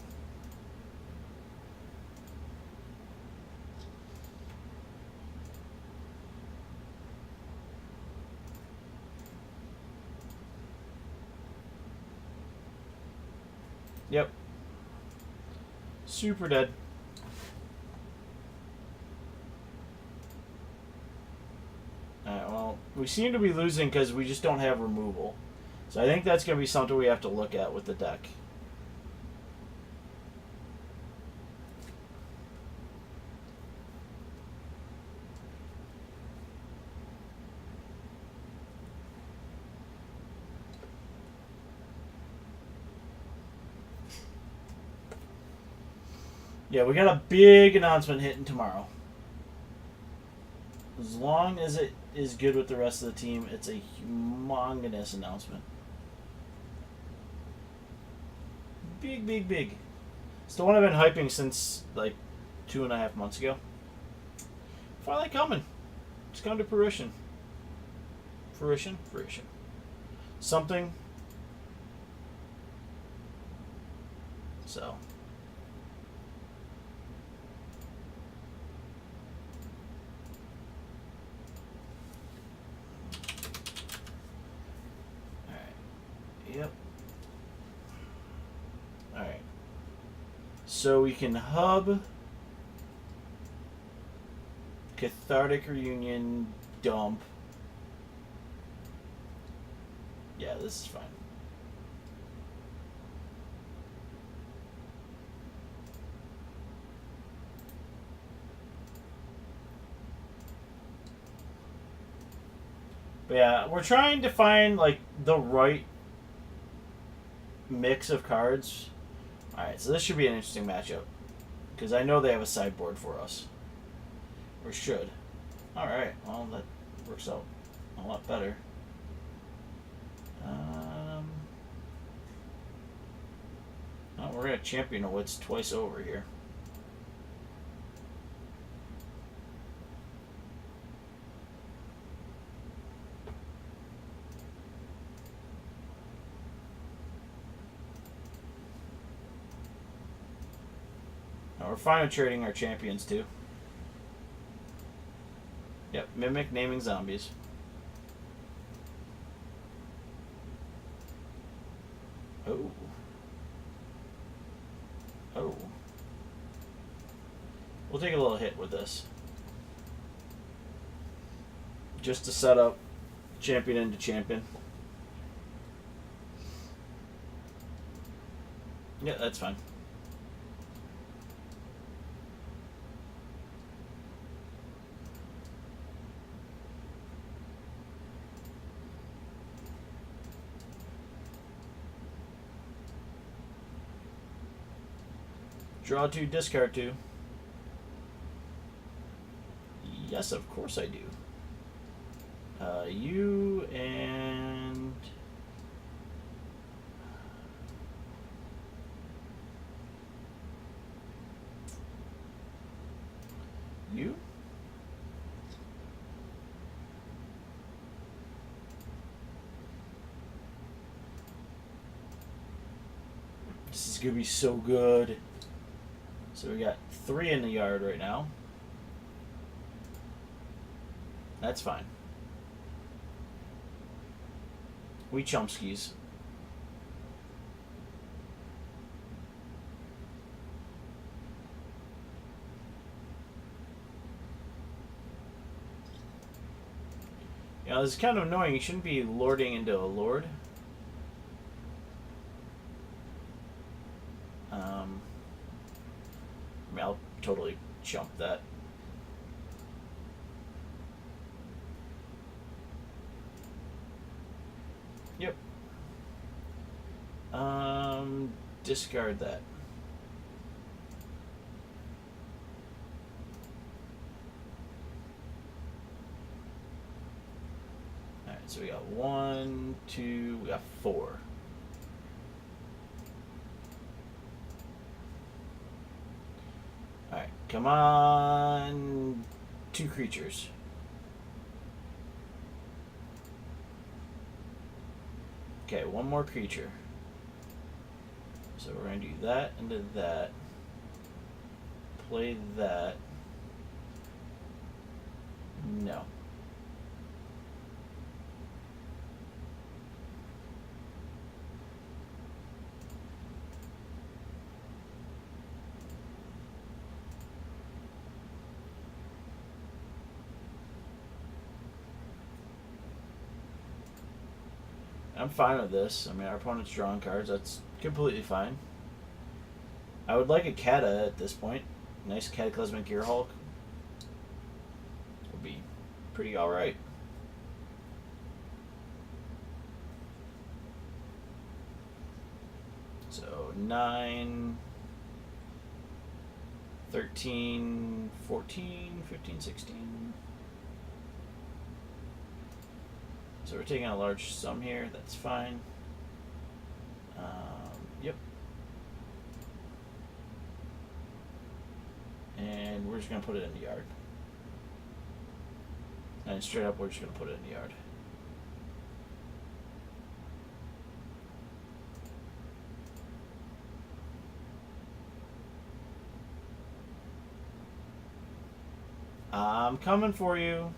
Yep. Super dead. Alright, well, we seem to be losing because we just don't have removal. So I think that's going to be something we have to look at with the deck. Yeah, we got a big announcement hitting tomorrow. As long as it is good with the rest of the team, it's a humongous announcement. Big, big, big. It's the one I've been hyping since like 2.5 months ago. Finally coming. It's come to fruition. Fruition? Fruition. Something. So. Yep. Alright. So we can hub Cathartic Reunion, dump. Yeah, this is fine. But yeah, we're trying to find like the right mix of cards. Alright, so this should be an interesting matchup. Because I know they have a sideboard for us. Or should. Alright, well that works out a lot better. Oh, we're going to champion a Wits twice over here. we're fine with trading our champions too. Yep, mimic naming zombies. Oh. Oh. We'll take a little hit with this. Just to set up champion into champion. Yeah, that's fine. Draw 2, discard 2. Yes, of course I do. You and... You? This is going to be so good. So we got 3 in the yard right now. That's fine. We Chomskys. You know, this is kind of annoying. You shouldn't be lording into a lord. I mean, I'll totally jump that. Yep. Discard that. Alright, so we got 1, 2, we got 4. Alright, come on. 2 creatures. Okay, 1 more creature. So we're going to do that into that. Play that. No. I'm fine with this. I mean, our opponent's drawing cards. That's completely fine. I would like a Kata at this point. Nice Cataclysmic Gearhulk. Would be pretty alright. So 9, 13, 14, 15, 16. So we're taking a large sum here. That's fine. Yep. And we're just going to put it in the yard. And straight up, we're just going to put it in the yard. I'm coming for you.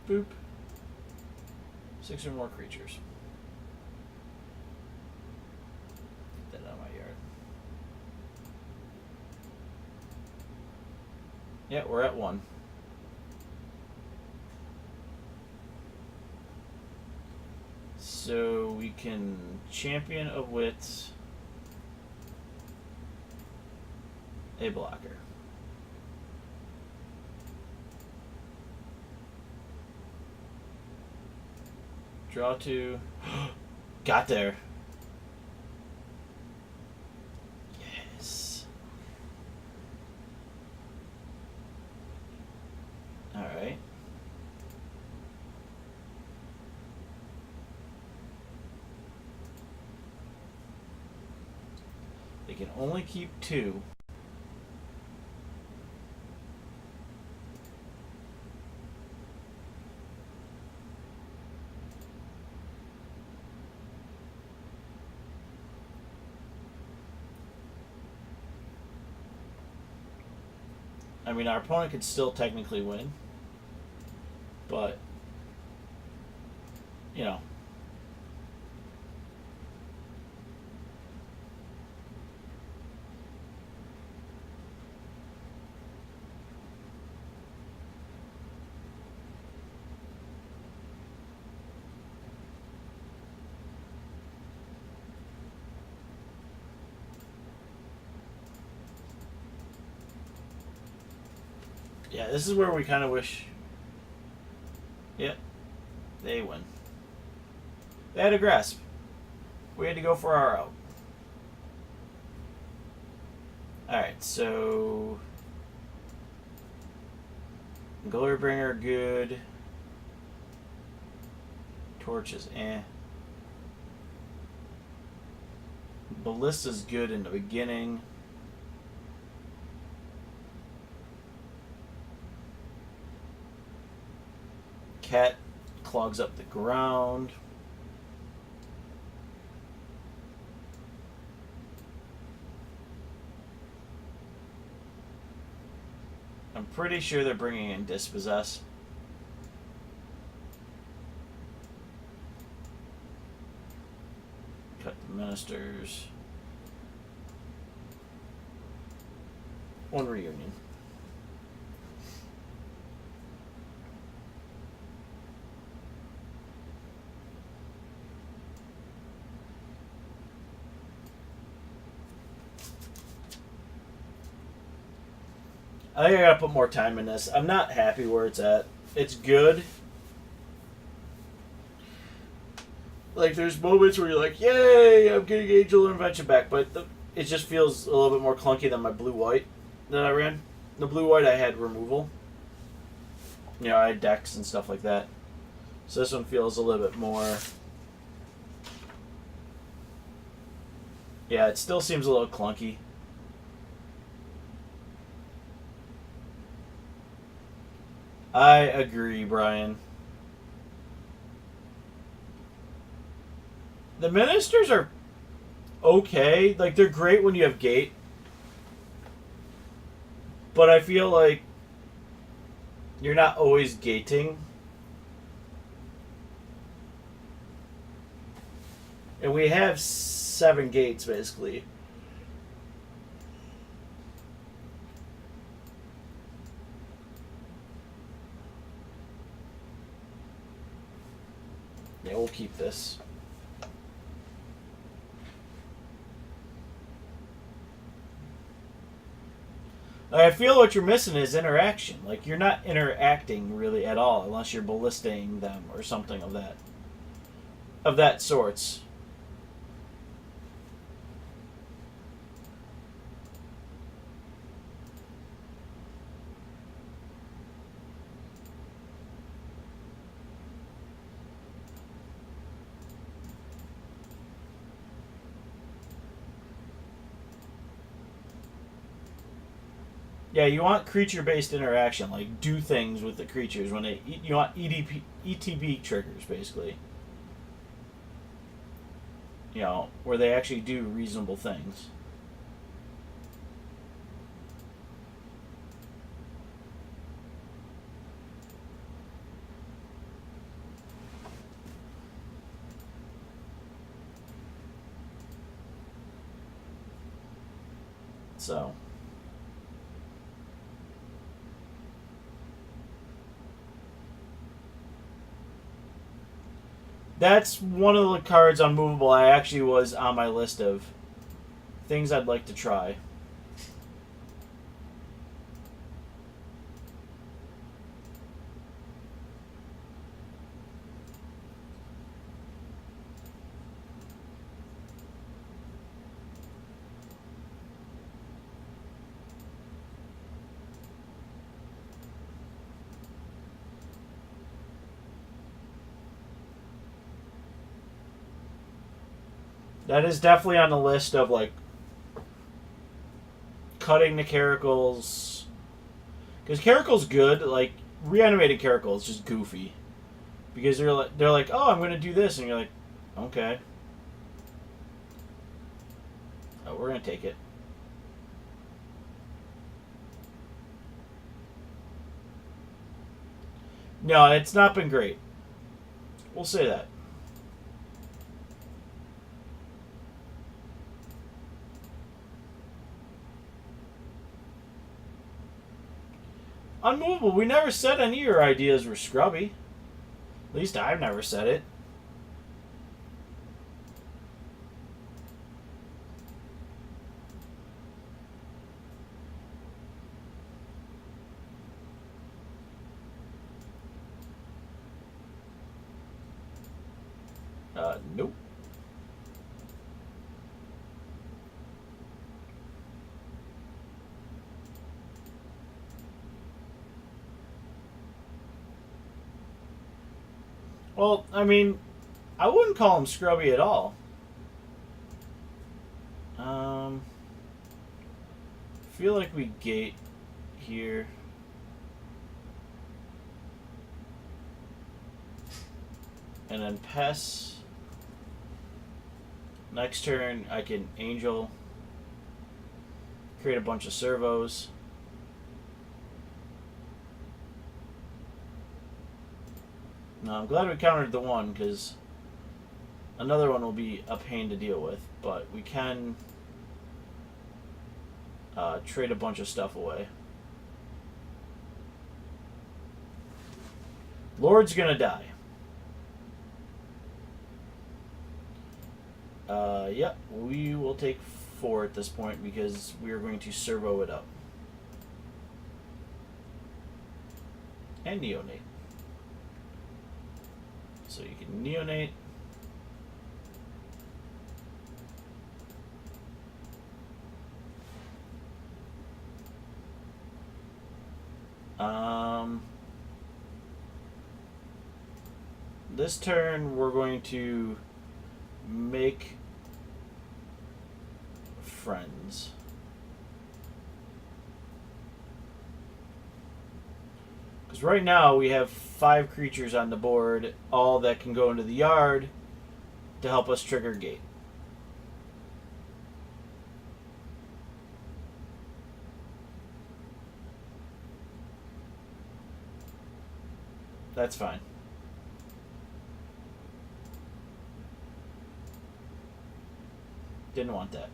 Boop. 6 or more creatures. Get that out of my yard. Yeah, we're at 1. So we can Champion of Wits a blocker. Draw 2. Got there. Yes. Alright. We can only keep 2. I mean, our opponent could still technically win, but, you know. Yeah, this is where we kind of wish. Yep, they win. They had a grasp. We had to go for our out. Alright, so. Glorybringer, good. Torches, eh. Ballista's good in the beginning. Cat clogs up the ground. I'm pretty sure they're bringing in Dispossess. Cut the ministers. 1 reunion. I think I gotta put more time in this. I'm not happy where it's at. It's good. Like, there's moments where you're like, yay, I'm getting Angel Intervention back, but it just feels a little bit more clunky than my blue-white that I ran. The blue-white I had removal. You know, I had decks and stuff like that. So this one feels a little bit more... Yeah, it still seems a little clunky. I agree, Brian. The ministers are okay. Like, they're great when you have gate. But I feel like you're not always gating. And we have 7 gates, basically. Yeah, we'll keep this. I feel what you're missing is interaction. Like, you're not interacting really at all unless you're ballistating them or something of that sorts. Yeah, you want creature-based interaction, like do things with the creatures when they. You want ETB triggers, basically. You know, where they actually do reasonable things. So. That's one of the cards on Movable I actually was on my list of things I'd like to try. That is definitely on the list of, like, cutting the caracals. Because caracal's good. Like, reanimated caracal is just goofy. Because they're like, oh, I'm going to do this. And you're like, okay. Oh, we're going to take it. No, it's not been great. We'll say that. Unmovable. We never said any of your ideas were scrubby. At least I've never said it. Nope. Well, I mean, I wouldn't call him scrubby at all. Feel like we gate here. And then pass. Next turn, I can angel. Create a bunch of servos. Now, I'm glad we countered the one, because another one will be a pain to deal with. But we can trade a bunch of stuff away. Lord's gonna die. Yep, we will take 4 at this point because we are going to servo it up. And neonate. So you can neonate. This turn we're going to make friends. Because right now we have 5 creatures on the board, all that can go into the yard to help us trigger gate. That's fine. Didn't want that.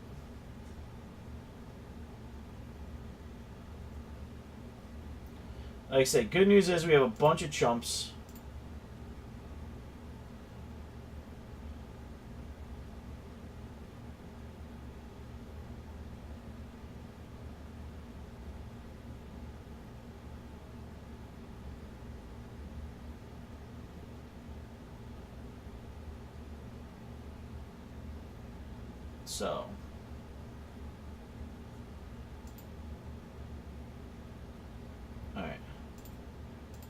Like I said, good news is we have a bunch of chumps. So alright.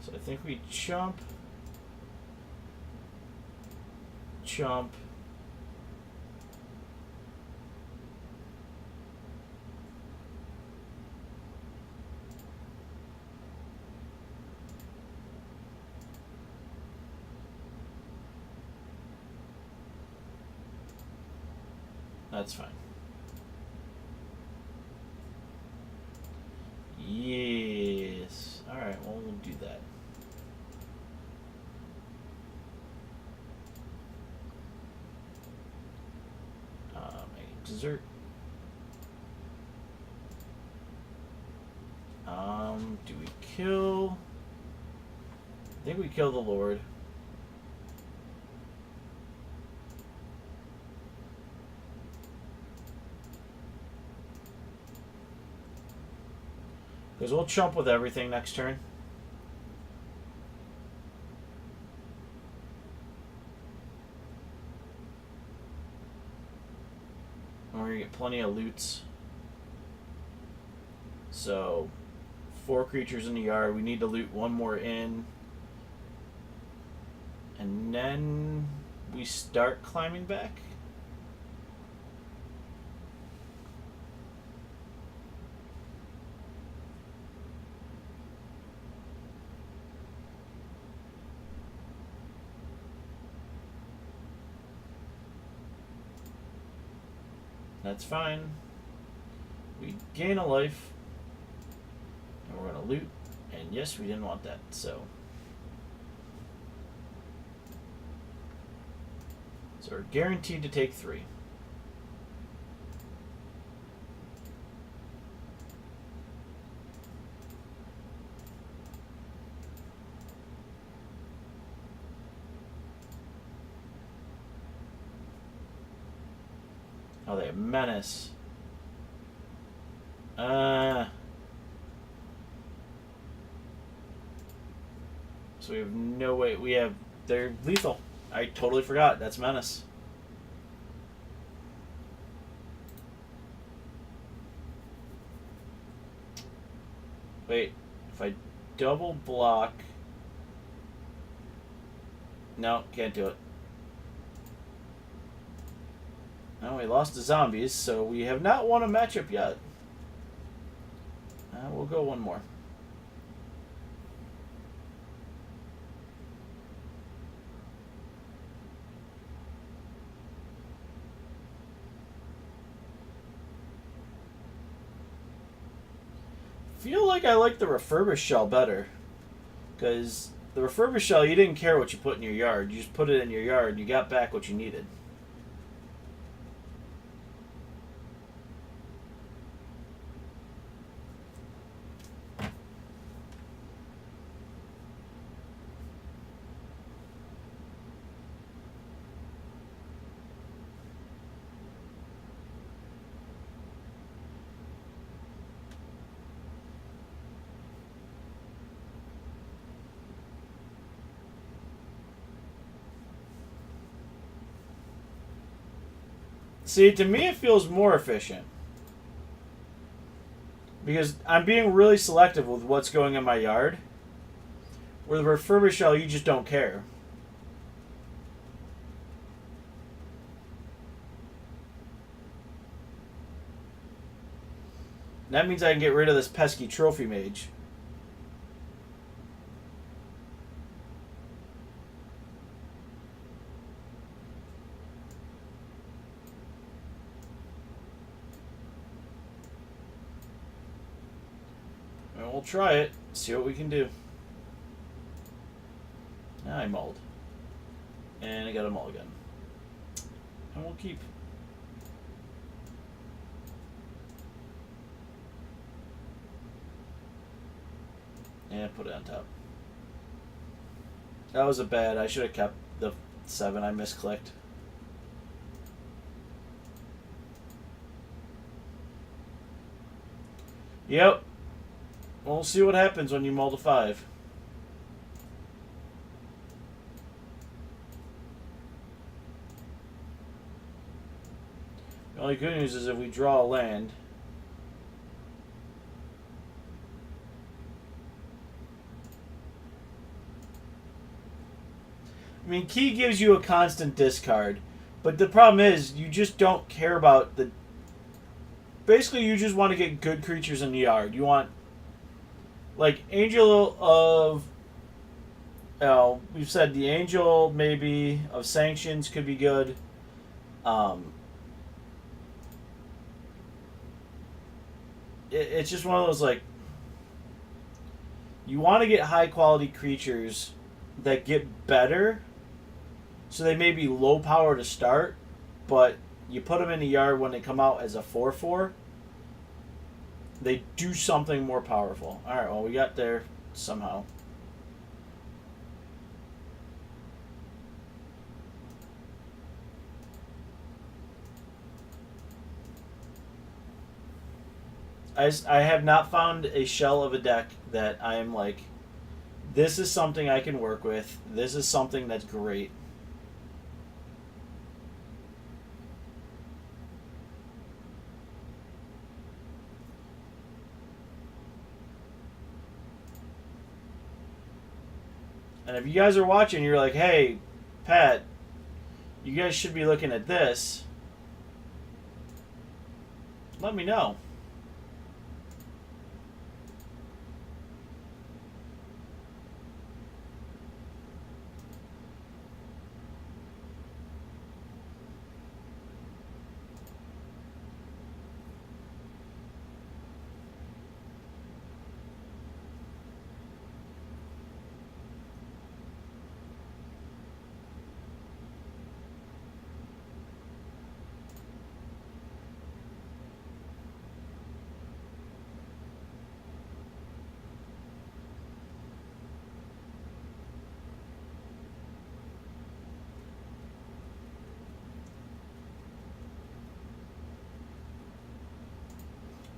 So I think we chump. That's fine. Yes. Alright, well, we'll do that. Exert. Do we kill? I think we kill the Lord. Because we'll chump with everything next turn. And we're going to get plenty of loots. So, 4 creatures in the yard. We need to loot 1 more in. And then we start climbing back. That's fine. We gain a life. And we're going to loot. And yes, we didn't want that, so. So we're guaranteed to take 3. Oh, they have menace. So we have no way. They're lethal. I totally forgot. That's menace. Wait, if I double block. No, can't do it. No, we lost to zombies, so we have not won a matchup yet. We'll go one more. Feel like I like the refurbished shell better. Because the refurbished shell, you didn't care what you put in your yard. You just put it in your yard, you got back what you needed. See, to me it feels more efficient. Because I'm being really selective with what's going in my yard. Where the refurbished shell, you just don't care. That means I can get rid of this pesky trophy mage. And we'll try it, see what we can do. Now I mulled. And I got a mulligan. And we'll keep. And put it on top. That was a bad. I should have kept the 7. I misclicked. Yep. We'll see what happens when you mull to 5. The only good news is if we draw a land. I mean, key gives you a constant discard, but the problem is you just don't care about the. Basically, you just want to get good creatures in the yard. You want, like, Angel of. We've said the Angel maybe of Sanctions could be good. It's just one of those, like, you want to get high quality creatures that get better. So they may be low power to start, but you put them in the yard when they come out as a 4/4. They do something more powerful. Alright, well, we got there somehow. I have not found a shell of a deck that I am like, this is something I can work with. This is something that's great. And if you guys are watching, you're like, hey, Pat, you guys should be looking at this. Let me know.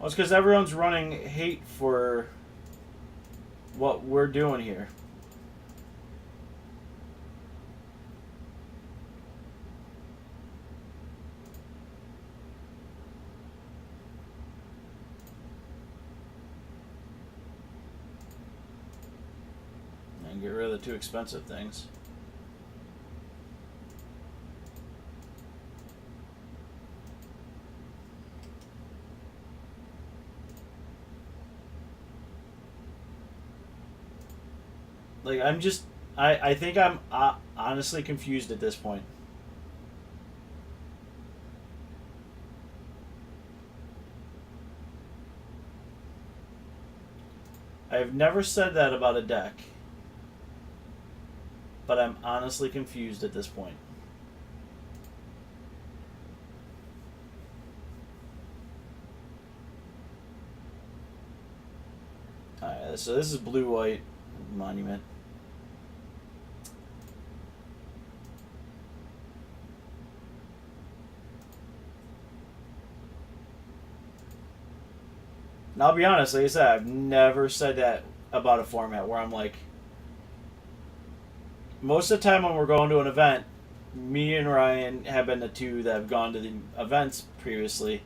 Well, it's because everyone's running hate for what we're doing here. And get rid of the too expensive things. Like, I think I'm honestly confused at this point. I've never said that about a deck, but I'm honestly confused at this point. Alright, so this is blue-white monument. Now, I'll be honest, like I said, I've never said that about a format where I'm like, most of the time when we're going to an event, me and Ryan have been the two that have gone to the events previously,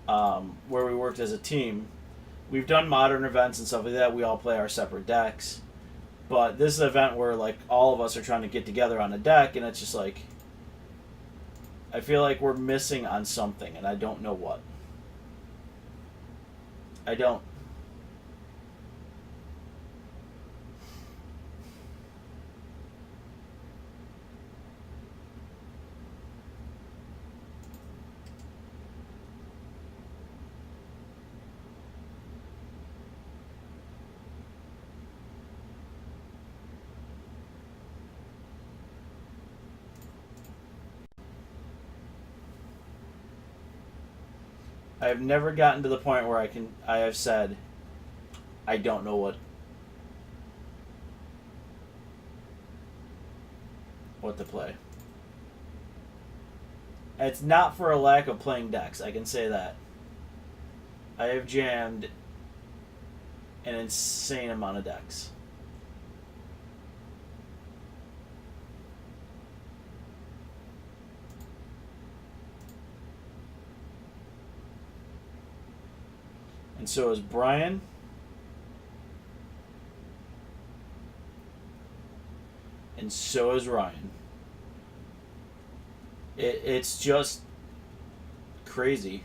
where we worked as a team. We've done modern events and stuff like that. We all play our separate decks. But this is an event where, like, all of us are trying to get together on a deck, and it's just like, I feel like we're missing on something, and I don't know what. I don't. I have never gotten to the point where I have said, I don't know what to play. It's not for a lack of playing decks, I can say that. I have jammed an insane amount of decks. And so is Brian. And so is Ryan. It's just crazy.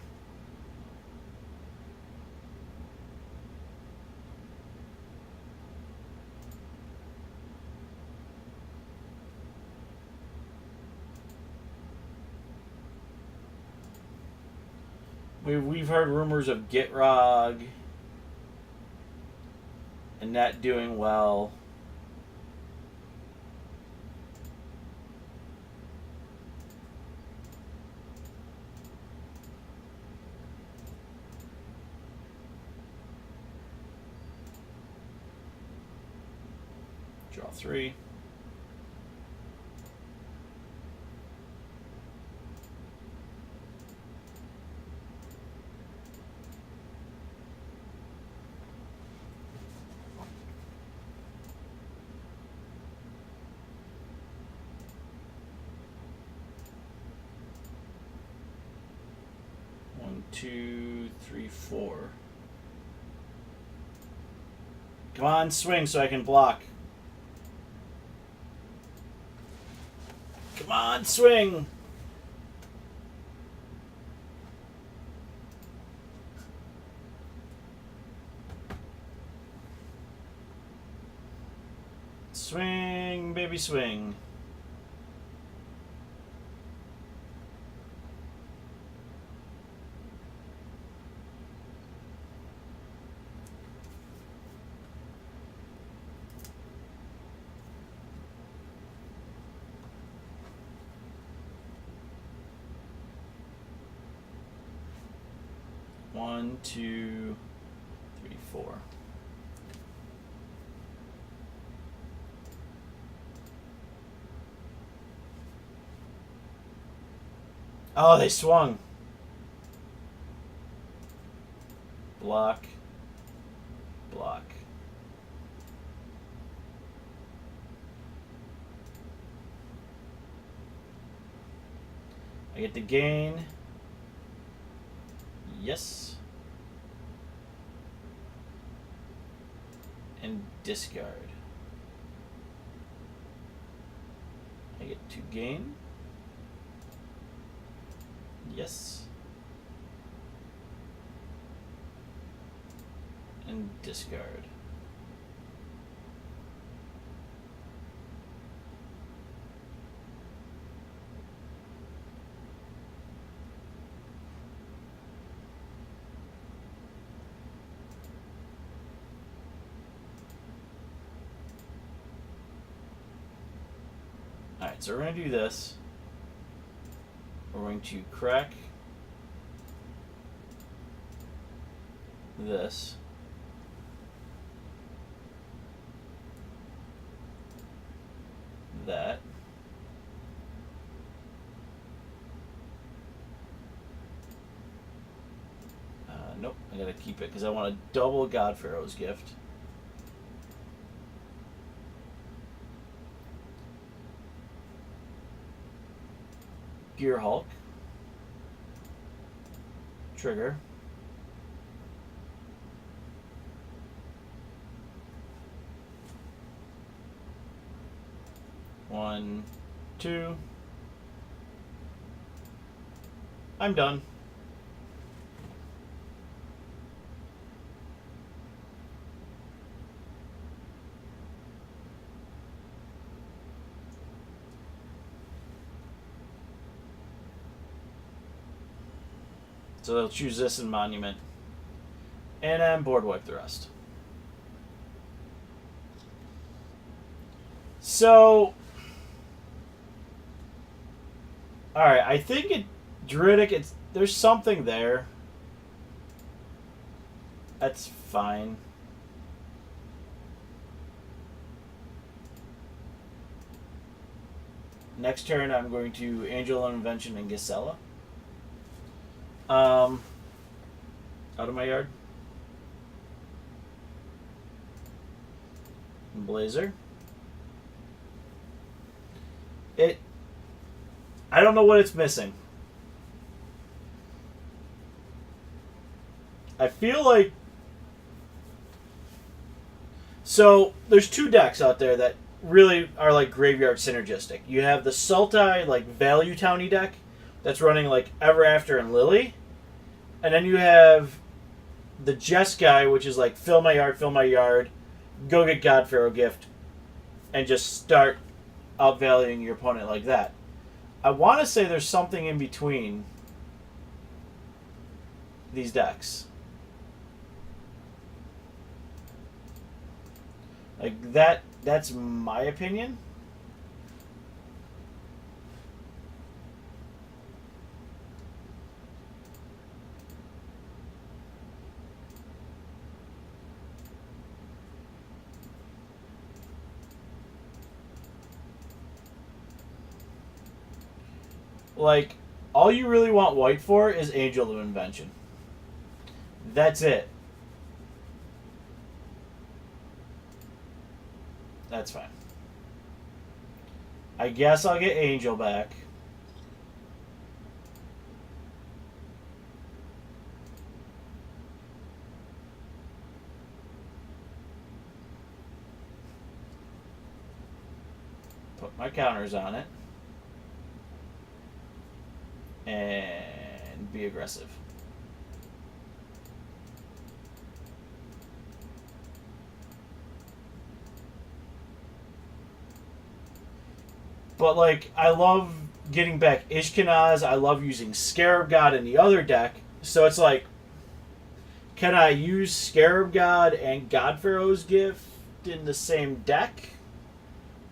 We've heard rumors of Gitrog and that doing well. Draw 3. One, two, three, four. Come on, swing so I can block. Come on, swing! Swing, baby, swing. One, two, three, four. Oh, they swung. block, block. I get the gain. Yes. And discard. I get to gain. Yes. And discard. Alright, so we're going to do this. We're going to crack this. That. Nope, I gotta keep it because I want a double God Pharaoh's Gift. Gear Hulk. Trigger. One, two. I'm done. So they'll choose this in Monument. And then board wipe the rest. So, alright, I think it Druidic, there's something there. That's fine. Next turn I'm going to Angel of Invention and Gisela. Out of my yard. Blazer. I don't know what it's missing. I feel like... So, there's two decks out there that really are like graveyard synergistic. You have the Sultai, like, Value Towny deck that's running like Ever After and Lily. And then you have the Jeskai, which is like fill my yard, go get God Pharaoh Gift, and just start outvaluing your opponent like that. I want to say there's something in between these decks. Like that's my opinion. Like, all you really want white for is Angel of Invention. That's it. That's fine. I guess I'll get Angel back. Put my counters on it. And be aggressive. But, like, I love getting back Ishkenaz. I love using Scarab God in the other deck. So it's like, can I use Scarab God and God Pharaoh's Gift in the same deck?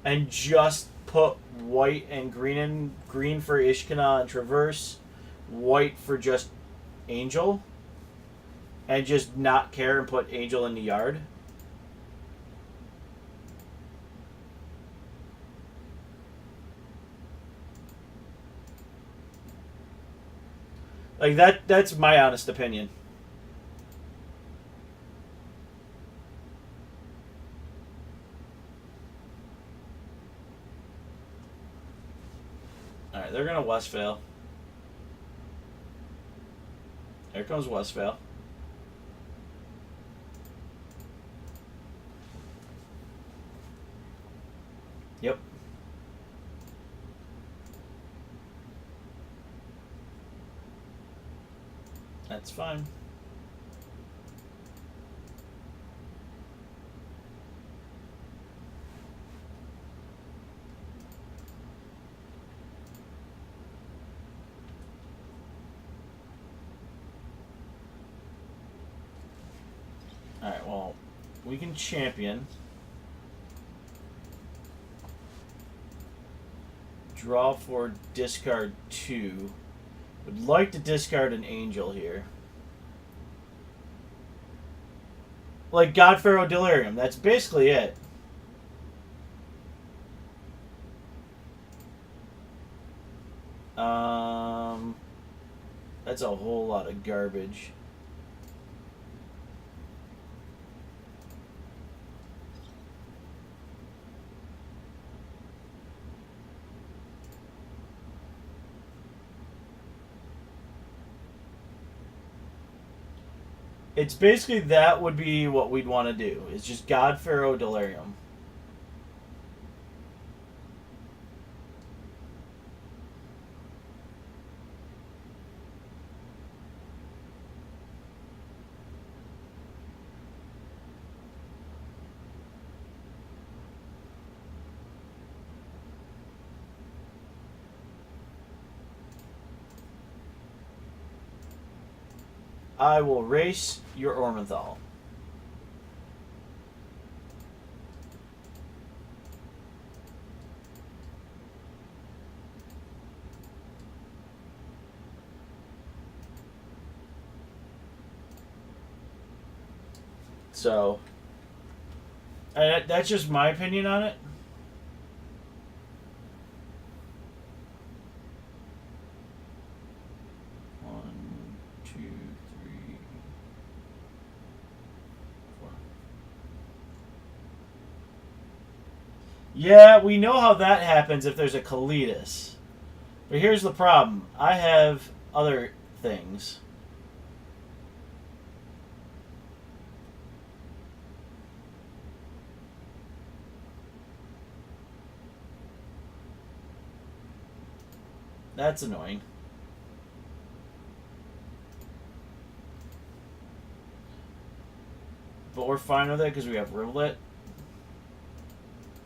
And just put white and green in, green for Ishkenaz and Traverse, white for just Angel, and just not care and put Angel in the yard. Like that's my honest opinion. Alright, they're gonna Westphal. There comes Westphal. Yep. That's fine. Alright, well, we can champion. Draw for discard 2. Would like to discard an angel here. Like God Pharaoh Delirium. That's basically it. That's a whole lot of garbage. It's basically that would be what we'd want to do. It's just God Pharaoh Delirium. I will race your Ormenthal. So, that's just my opinion on it. Yeah, we know how that happens if there's a Kalitas. But here's the problem. I have other things. That's annoying. But we're fine with it because we have Rivulet.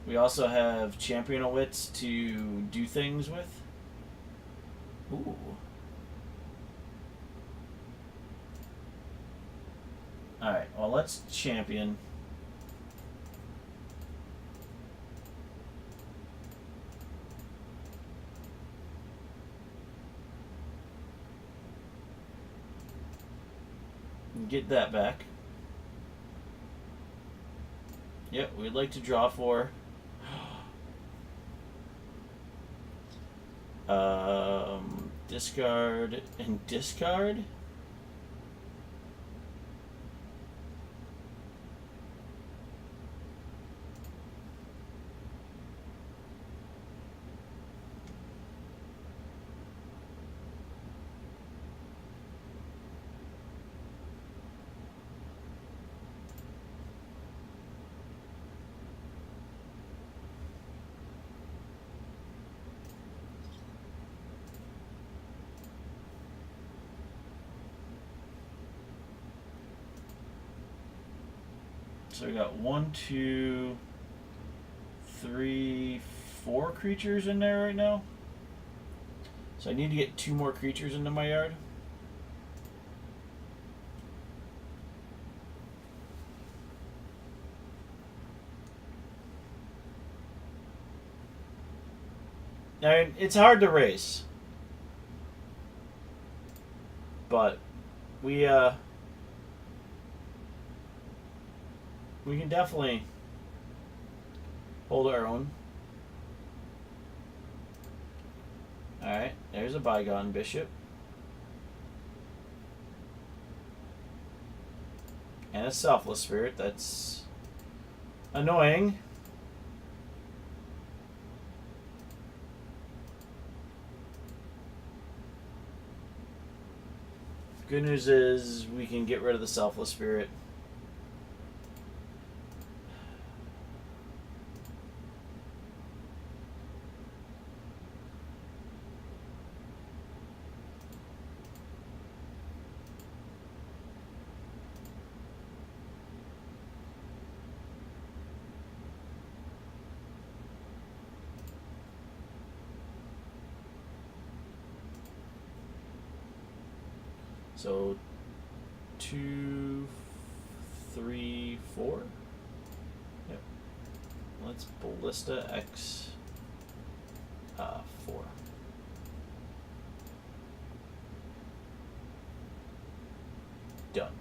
We also have Champion of Wits to do things with. Ooh. Alright, well, let's champion. Get that back. Yep, we'd like to draw for discard and discard. So we got 1, 2, 3, 4 creatures in there right now. So I need to get 2 more creatures into my yard. I mean, it's hard to race, but we can definitely hold our own. Alright, there's a Bygone Bishop. And a Selfless Spirit, that's annoying. Good news is we can get rid of the Selfless Spirit. So 2, 3, 4. Yep. Let's Ballista X 4. Done.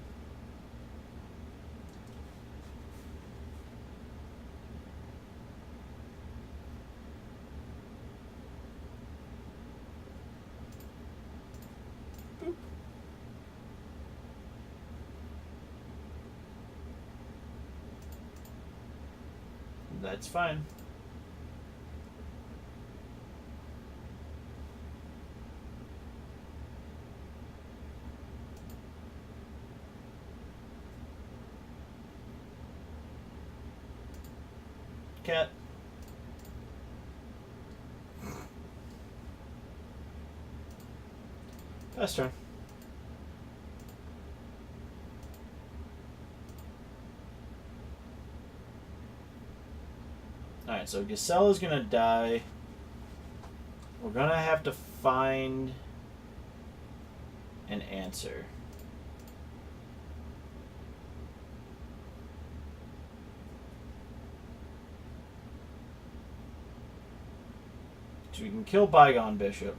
Boop. That's fine. Cat. Pass turn. Alright, so Gisela's gonna die. We're gonna have to find an answer. So we can kill Bygone Bishop.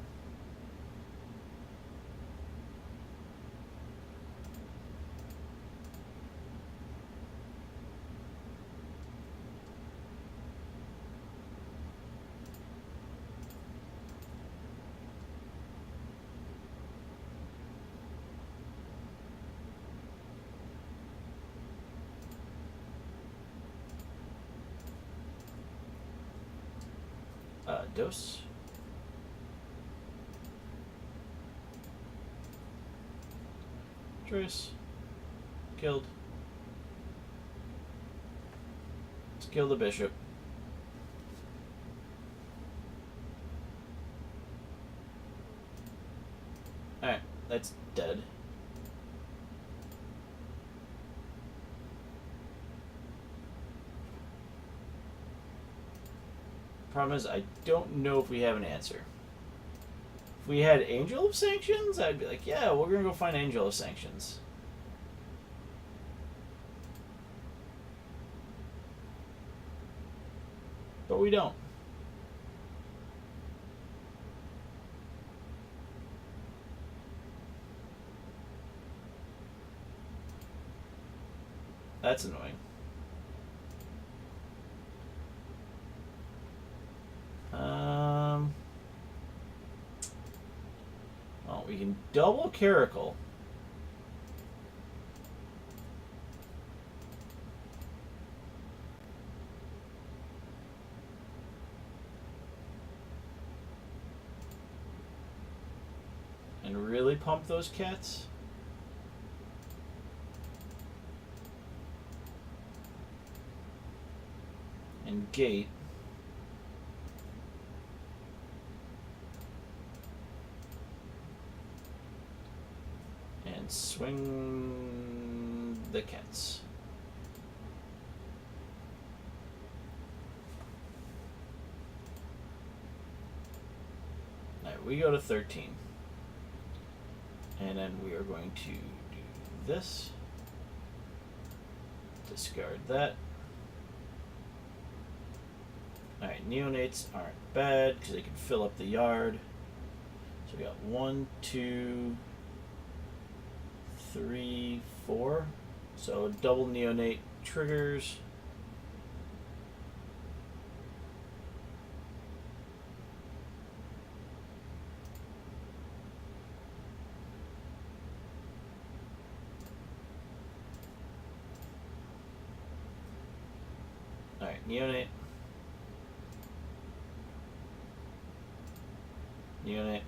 Dose. Trace. Killed. Let's kill the bishop. Alright, that's dead. Problem is, I don't know if we have an answer. If we had Angel of Sanctions, I'd be like, yeah, we're gonna go find Angel of Sanctions. But we don't. That's annoying. Well, we can double Caracal. And really pump those cats. And gate. And swing the cats. Alright, we go to 13. And then we are going to do this. Discard that. Alright, neonates aren't bad because they can fill up the yard. So we got 1, 2, 3, 4. So double neonate triggers. Alright, neonate. Neonate.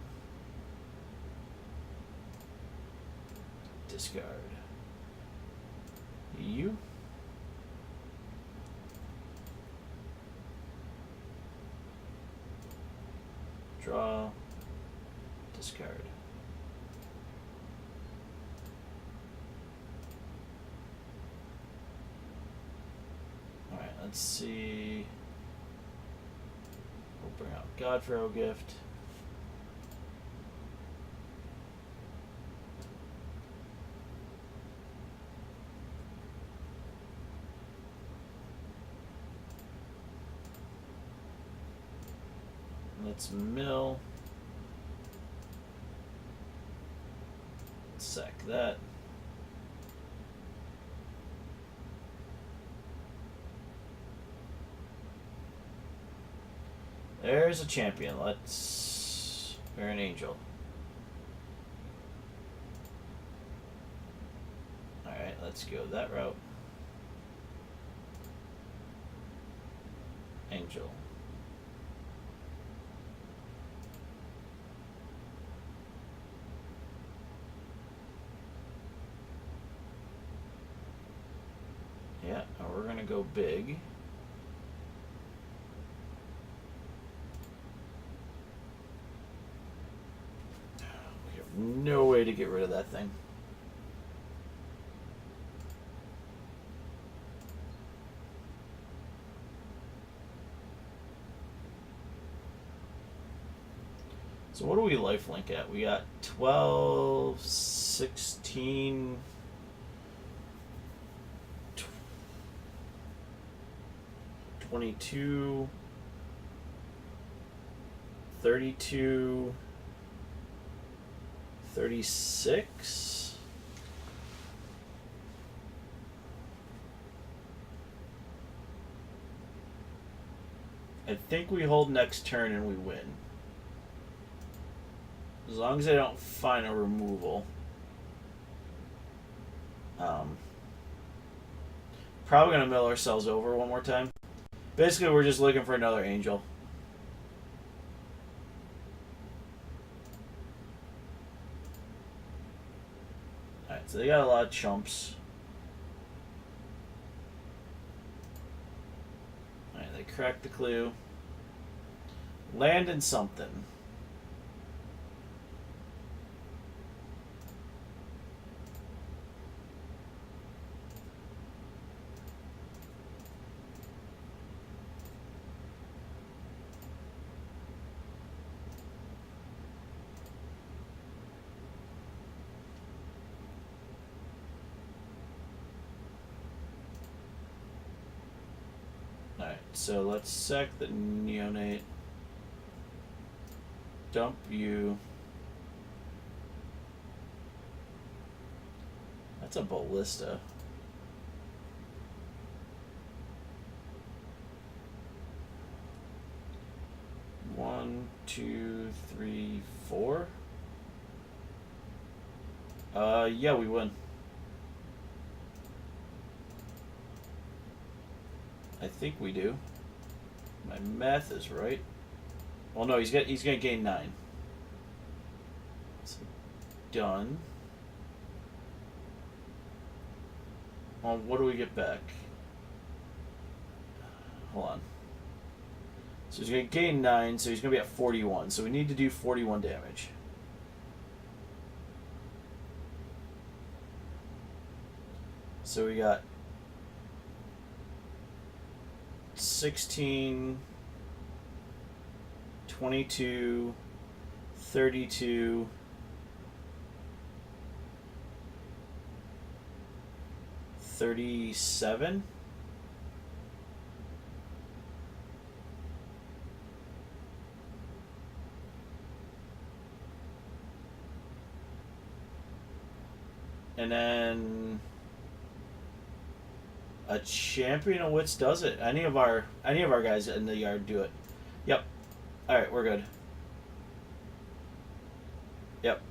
Discard. You. Draw. Discard. Alright, let's see. We'll bring out Godfrey Gift. Let's mill. Sack that. There's a champion. Let's... Or an angel. Alright, let's go that route. Angel. Yeah, we're gonna go big. We have no way to get rid of that thing. So what do we lifelink at? We got 12, 16... 22, 32, 36. I think we hold next turn and we win. As long as they don't find a removal. Probably going to mill ourselves over one more time. Basically, we're just looking for another angel. Alright, so they got a lot of chumps. Alright, they cracked the clue. Land in something. Alright, so let's sack the neonate. Dump you. That's a ballista. One, two, three, four. Yeah, we win. I think we do. My math is right. Well, no, he's gonna gain 9. So, done. Well, what do we get back? Hold on. So he's gonna gain 9, so he's gonna be at 41. So we need to do 41 damage. So we got 16, 22, 32, 37. And then a champion of wits does it. Any of our guys in the yard do it. Yep. All right, we're good. Yep.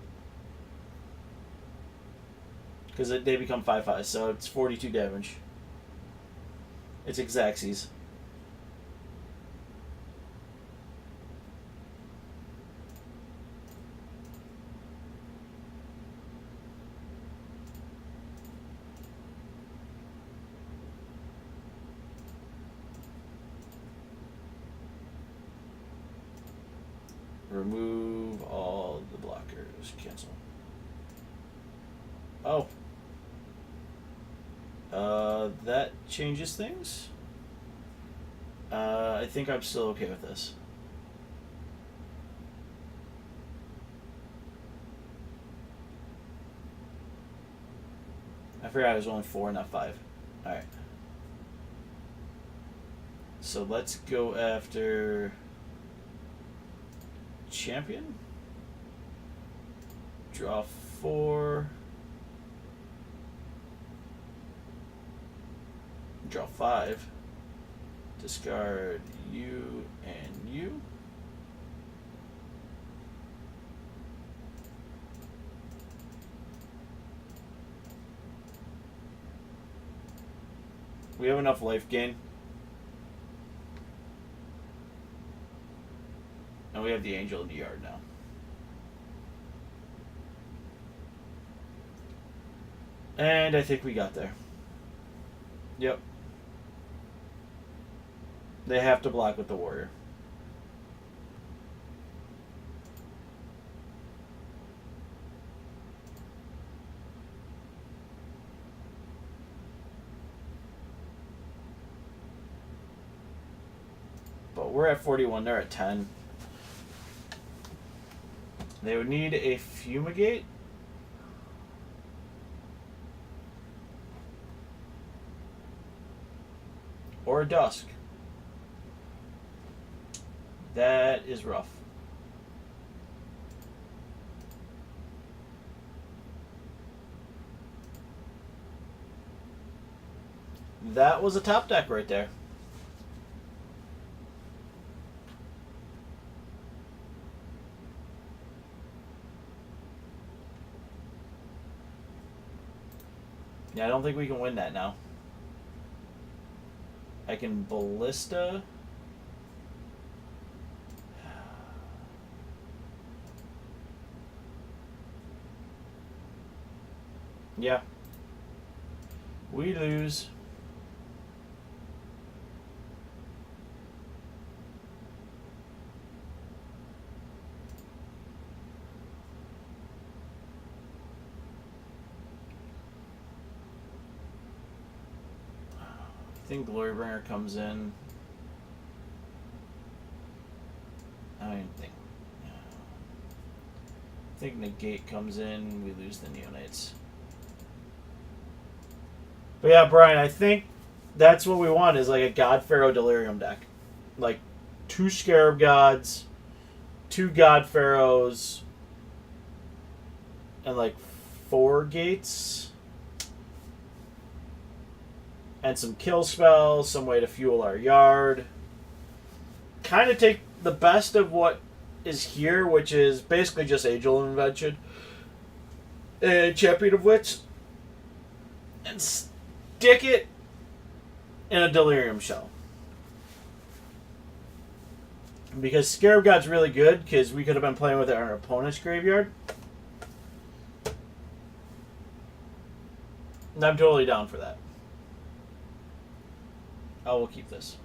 Because they become 5/5, so it's 42 damage. It's Xaxes. Remove all the blockers. Cancel. Oh. That changes things. I think I'm still okay with this. I forgot it was only 4, not 5. Alright. So let's go after champion. Draw 4. Draw 5. Discard you and you. We have enough life gain. And we have the angel in the yard now. And I think we got there. Yep. They have to block with the warrior. But we're at 41, they're at 10. They would need a fumigate. Or a dusk. That is rough. That was a top deck right there. Yeah, I don't think we can win that now. I can ballista. Yeah. We lose. I think Glorybringer comes in. I don't even think. I think Negate comes in. We lose the Neonates. But yeah, Brian, I think that's what we want is like a God Pharaoh Delirium deck. Like 2 Scarab Gods, 2 God Pharaohs, and like 4 Gates. And some kill spells, some way to fuel our yard. Kind of take the best of what is here, which is basically just Angel of Invention and Champion of Wits, and stick it in a Delirium shell. Because Scarab God's really good, because we could have been playing with it on our opponent's graveyard. And I'm totally down for that. Oh, we'll keep this.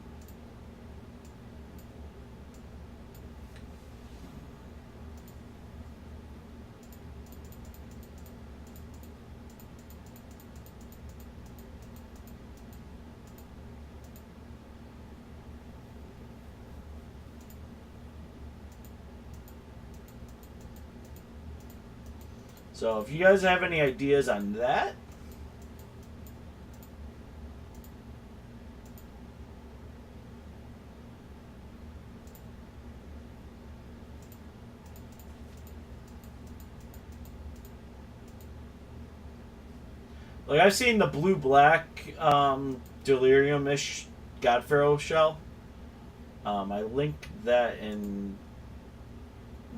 So if you guys have any ideas on that, like I've seen the blue-black Delirium-ish God Pharaoh shell. I linked that in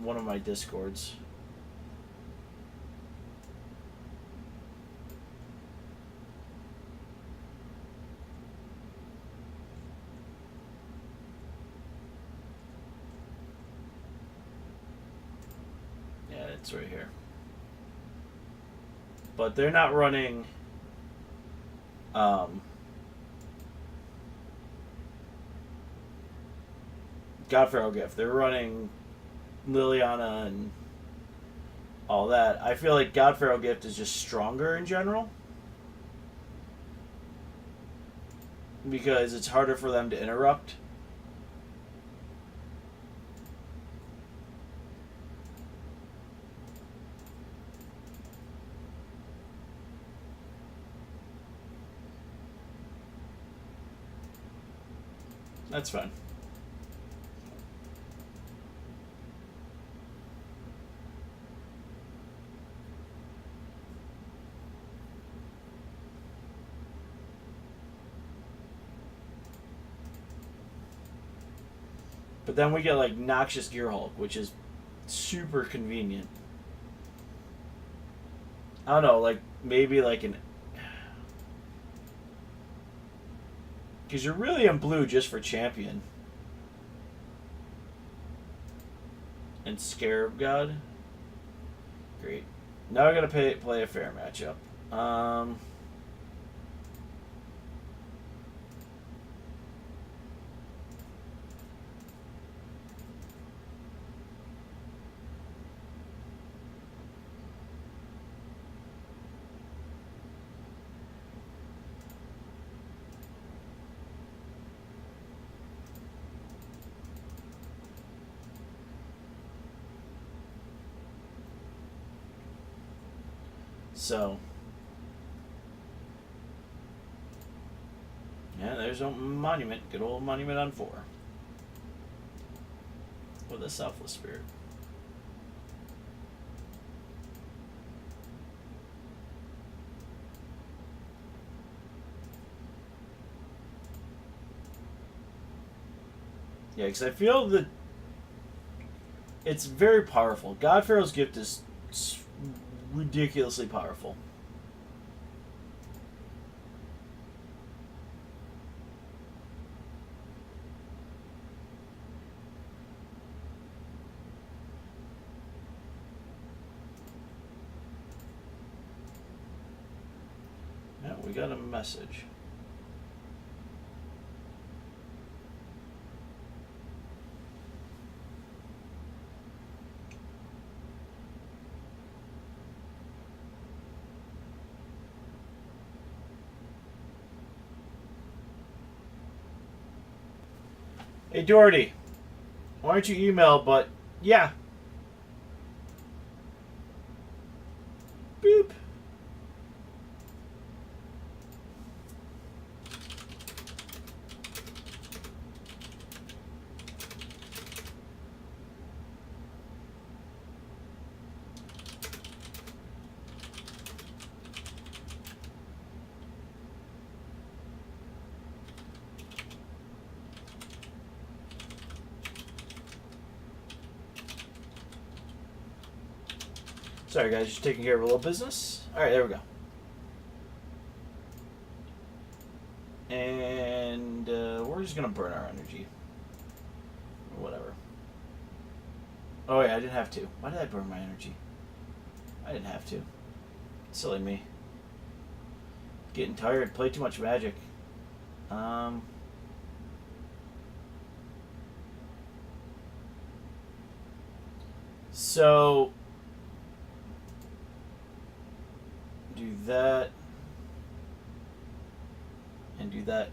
one of my Discords. Yeah, it's right here. But they're not running God Pharaoh Gift. They're running Liliana and all that. I feel like God Pharaoh Gift is just stronger in general. Because it's harder for them to interrupt. That's fine. But then we get like Noxious Gearhulk, which is super convenient. I don't know, like maybe like an. Because you're really in blue just for champion. And Scarab God. Great. Now I gotta play a fair matchup. So, yeah, there's a monument. Good old monument on 4. With a Selfless Spirit. Yeah, because I feel that it's very powerful. God Pharaoh's Gift is ridiculously powerful. Yeah, we got a message. Hey, Doherty, why don't you email, but yeah. Boop. Sorry, guys, just taking care of a little business. All right, there we go. And we're just gonna burn our energy. Or whatever. Oh yeah, I didn't have to. Why did I burn my energy? I didn't have to. Silly me. Getting tired. Played too much Magic. So do that and do that.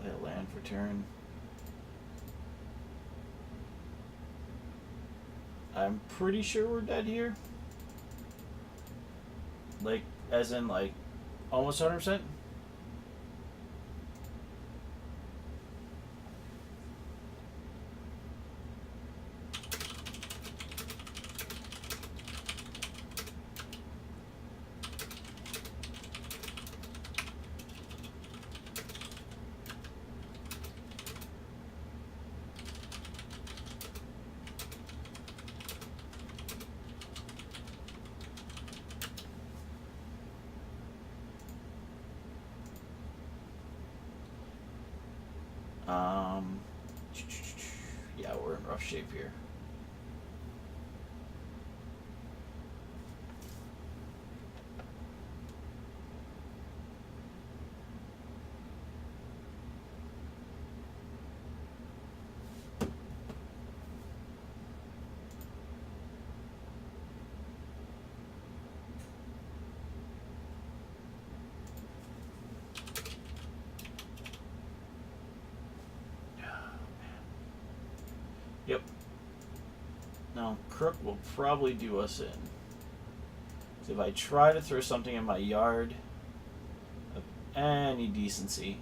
Play a land for turn. I'm pretty sure we're dead here. Like, as in, like, almost 100%. Yeah, we're in rough shape here. Yep. Now, Crook will probably do us in. So if I try to throw something in my yard of any decency,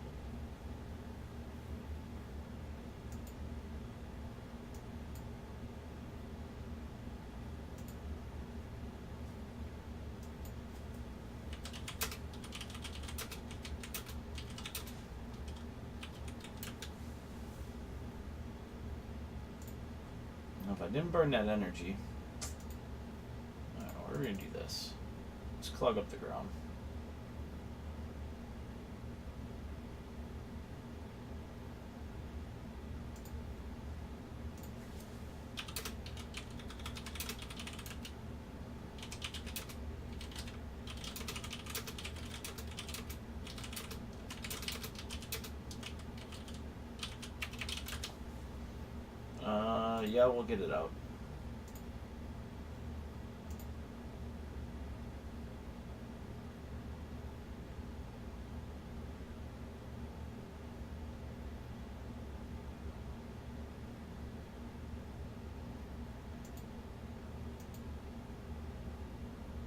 if I didn't burn that energy, I don't know, we're going to do this. Let's clog up the ground. Yeah, we'll get it out.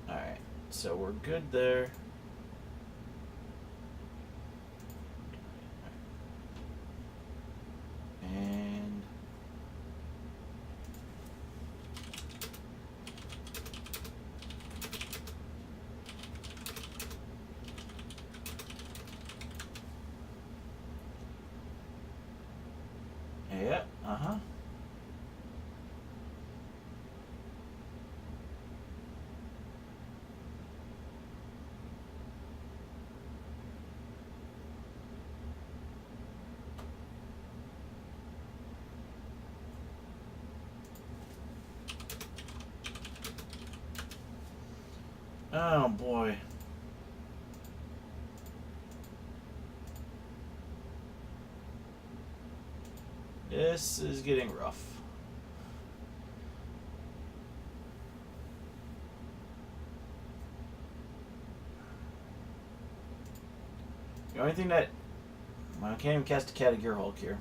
Alright, so we're good there. And yeah, uh-huh. Oh boy. This is getting rough. The only thing that... I can't even cast a Cat of Gear Hulk here.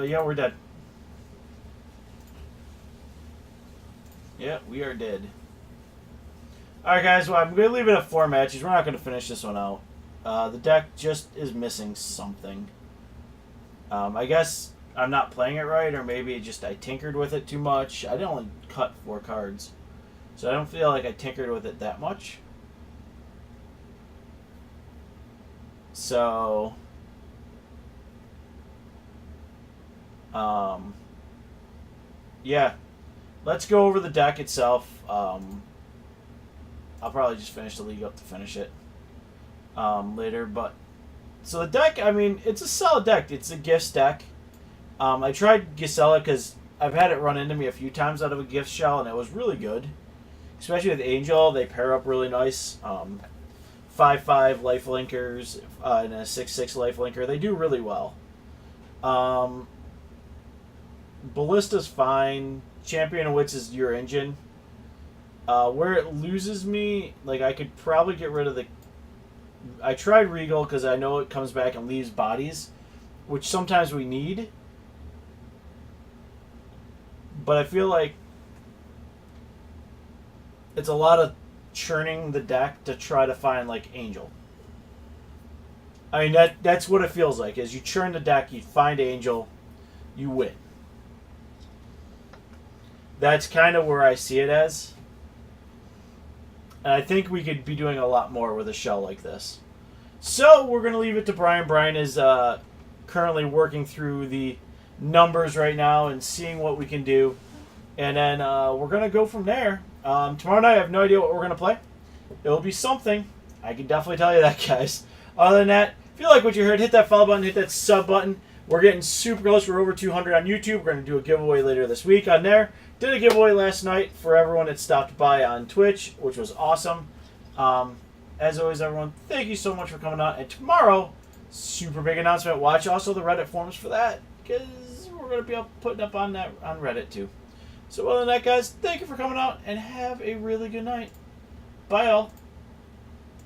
Yeah, we're dead. Yeah, we are dead. Alright, guys, well, I'm going to leave it at 4 matches. We're not going to finish this one out. The deck just is missing something. I guess I'm not playing it right, or maybe it just I tinkered with it too much. I didn't only cut 4 cards. So I don't feel like I tinkered with it that much. So... yeah, let's go over the deck itself. I'll probably just finish the league up to finish it later. But so the deck, I mean, it's a solid deck. It's a Gifts deck. I tried Gisela because I've had it run into me a few times out of a gift shell, and it was really good. Especially with Angel, they pair up really nice. 5/5 life linkers and a 6/6 life linker. They do really well. Ballista's fine. Champion of Wits is your engine. Where it loses me, like I could probably get rid of the... I tried Regal because I know it comes back and leaves bodies, which sometimes we need. But I feel like it's a lot of churning the deck to try to find like Angel. I mean that's what it feels like. Is you churn the deck, you find Angel, you win. That's kind of where I see it as. And I think we could be doing a lot more with a shell like this. So we're going to leave it to Brian. Brian is currently working through the numbers right now and seeing what we can do. And then we're going to go from there. Tomorrow night, I have no idea what we're going to play. It'll be something. I can definitely tell you that, guys. Other than that, if you like what you heard, hit that follow button, hit that sub button. We're getting super close. We're over 200 on YouTube. We're going to do a giveaway later this week on there. Did a giveaway last night for everyone that stopped by on Twitch, which was awesome. As always, everyone, thank you so much for coming on. And tomorrow, super big announcement. Watch also the Reddit forums for that, because we're going to be putting up on that on Reddit too. So other than that, guys, thank you for coming out, and have a really good night. Bye, all.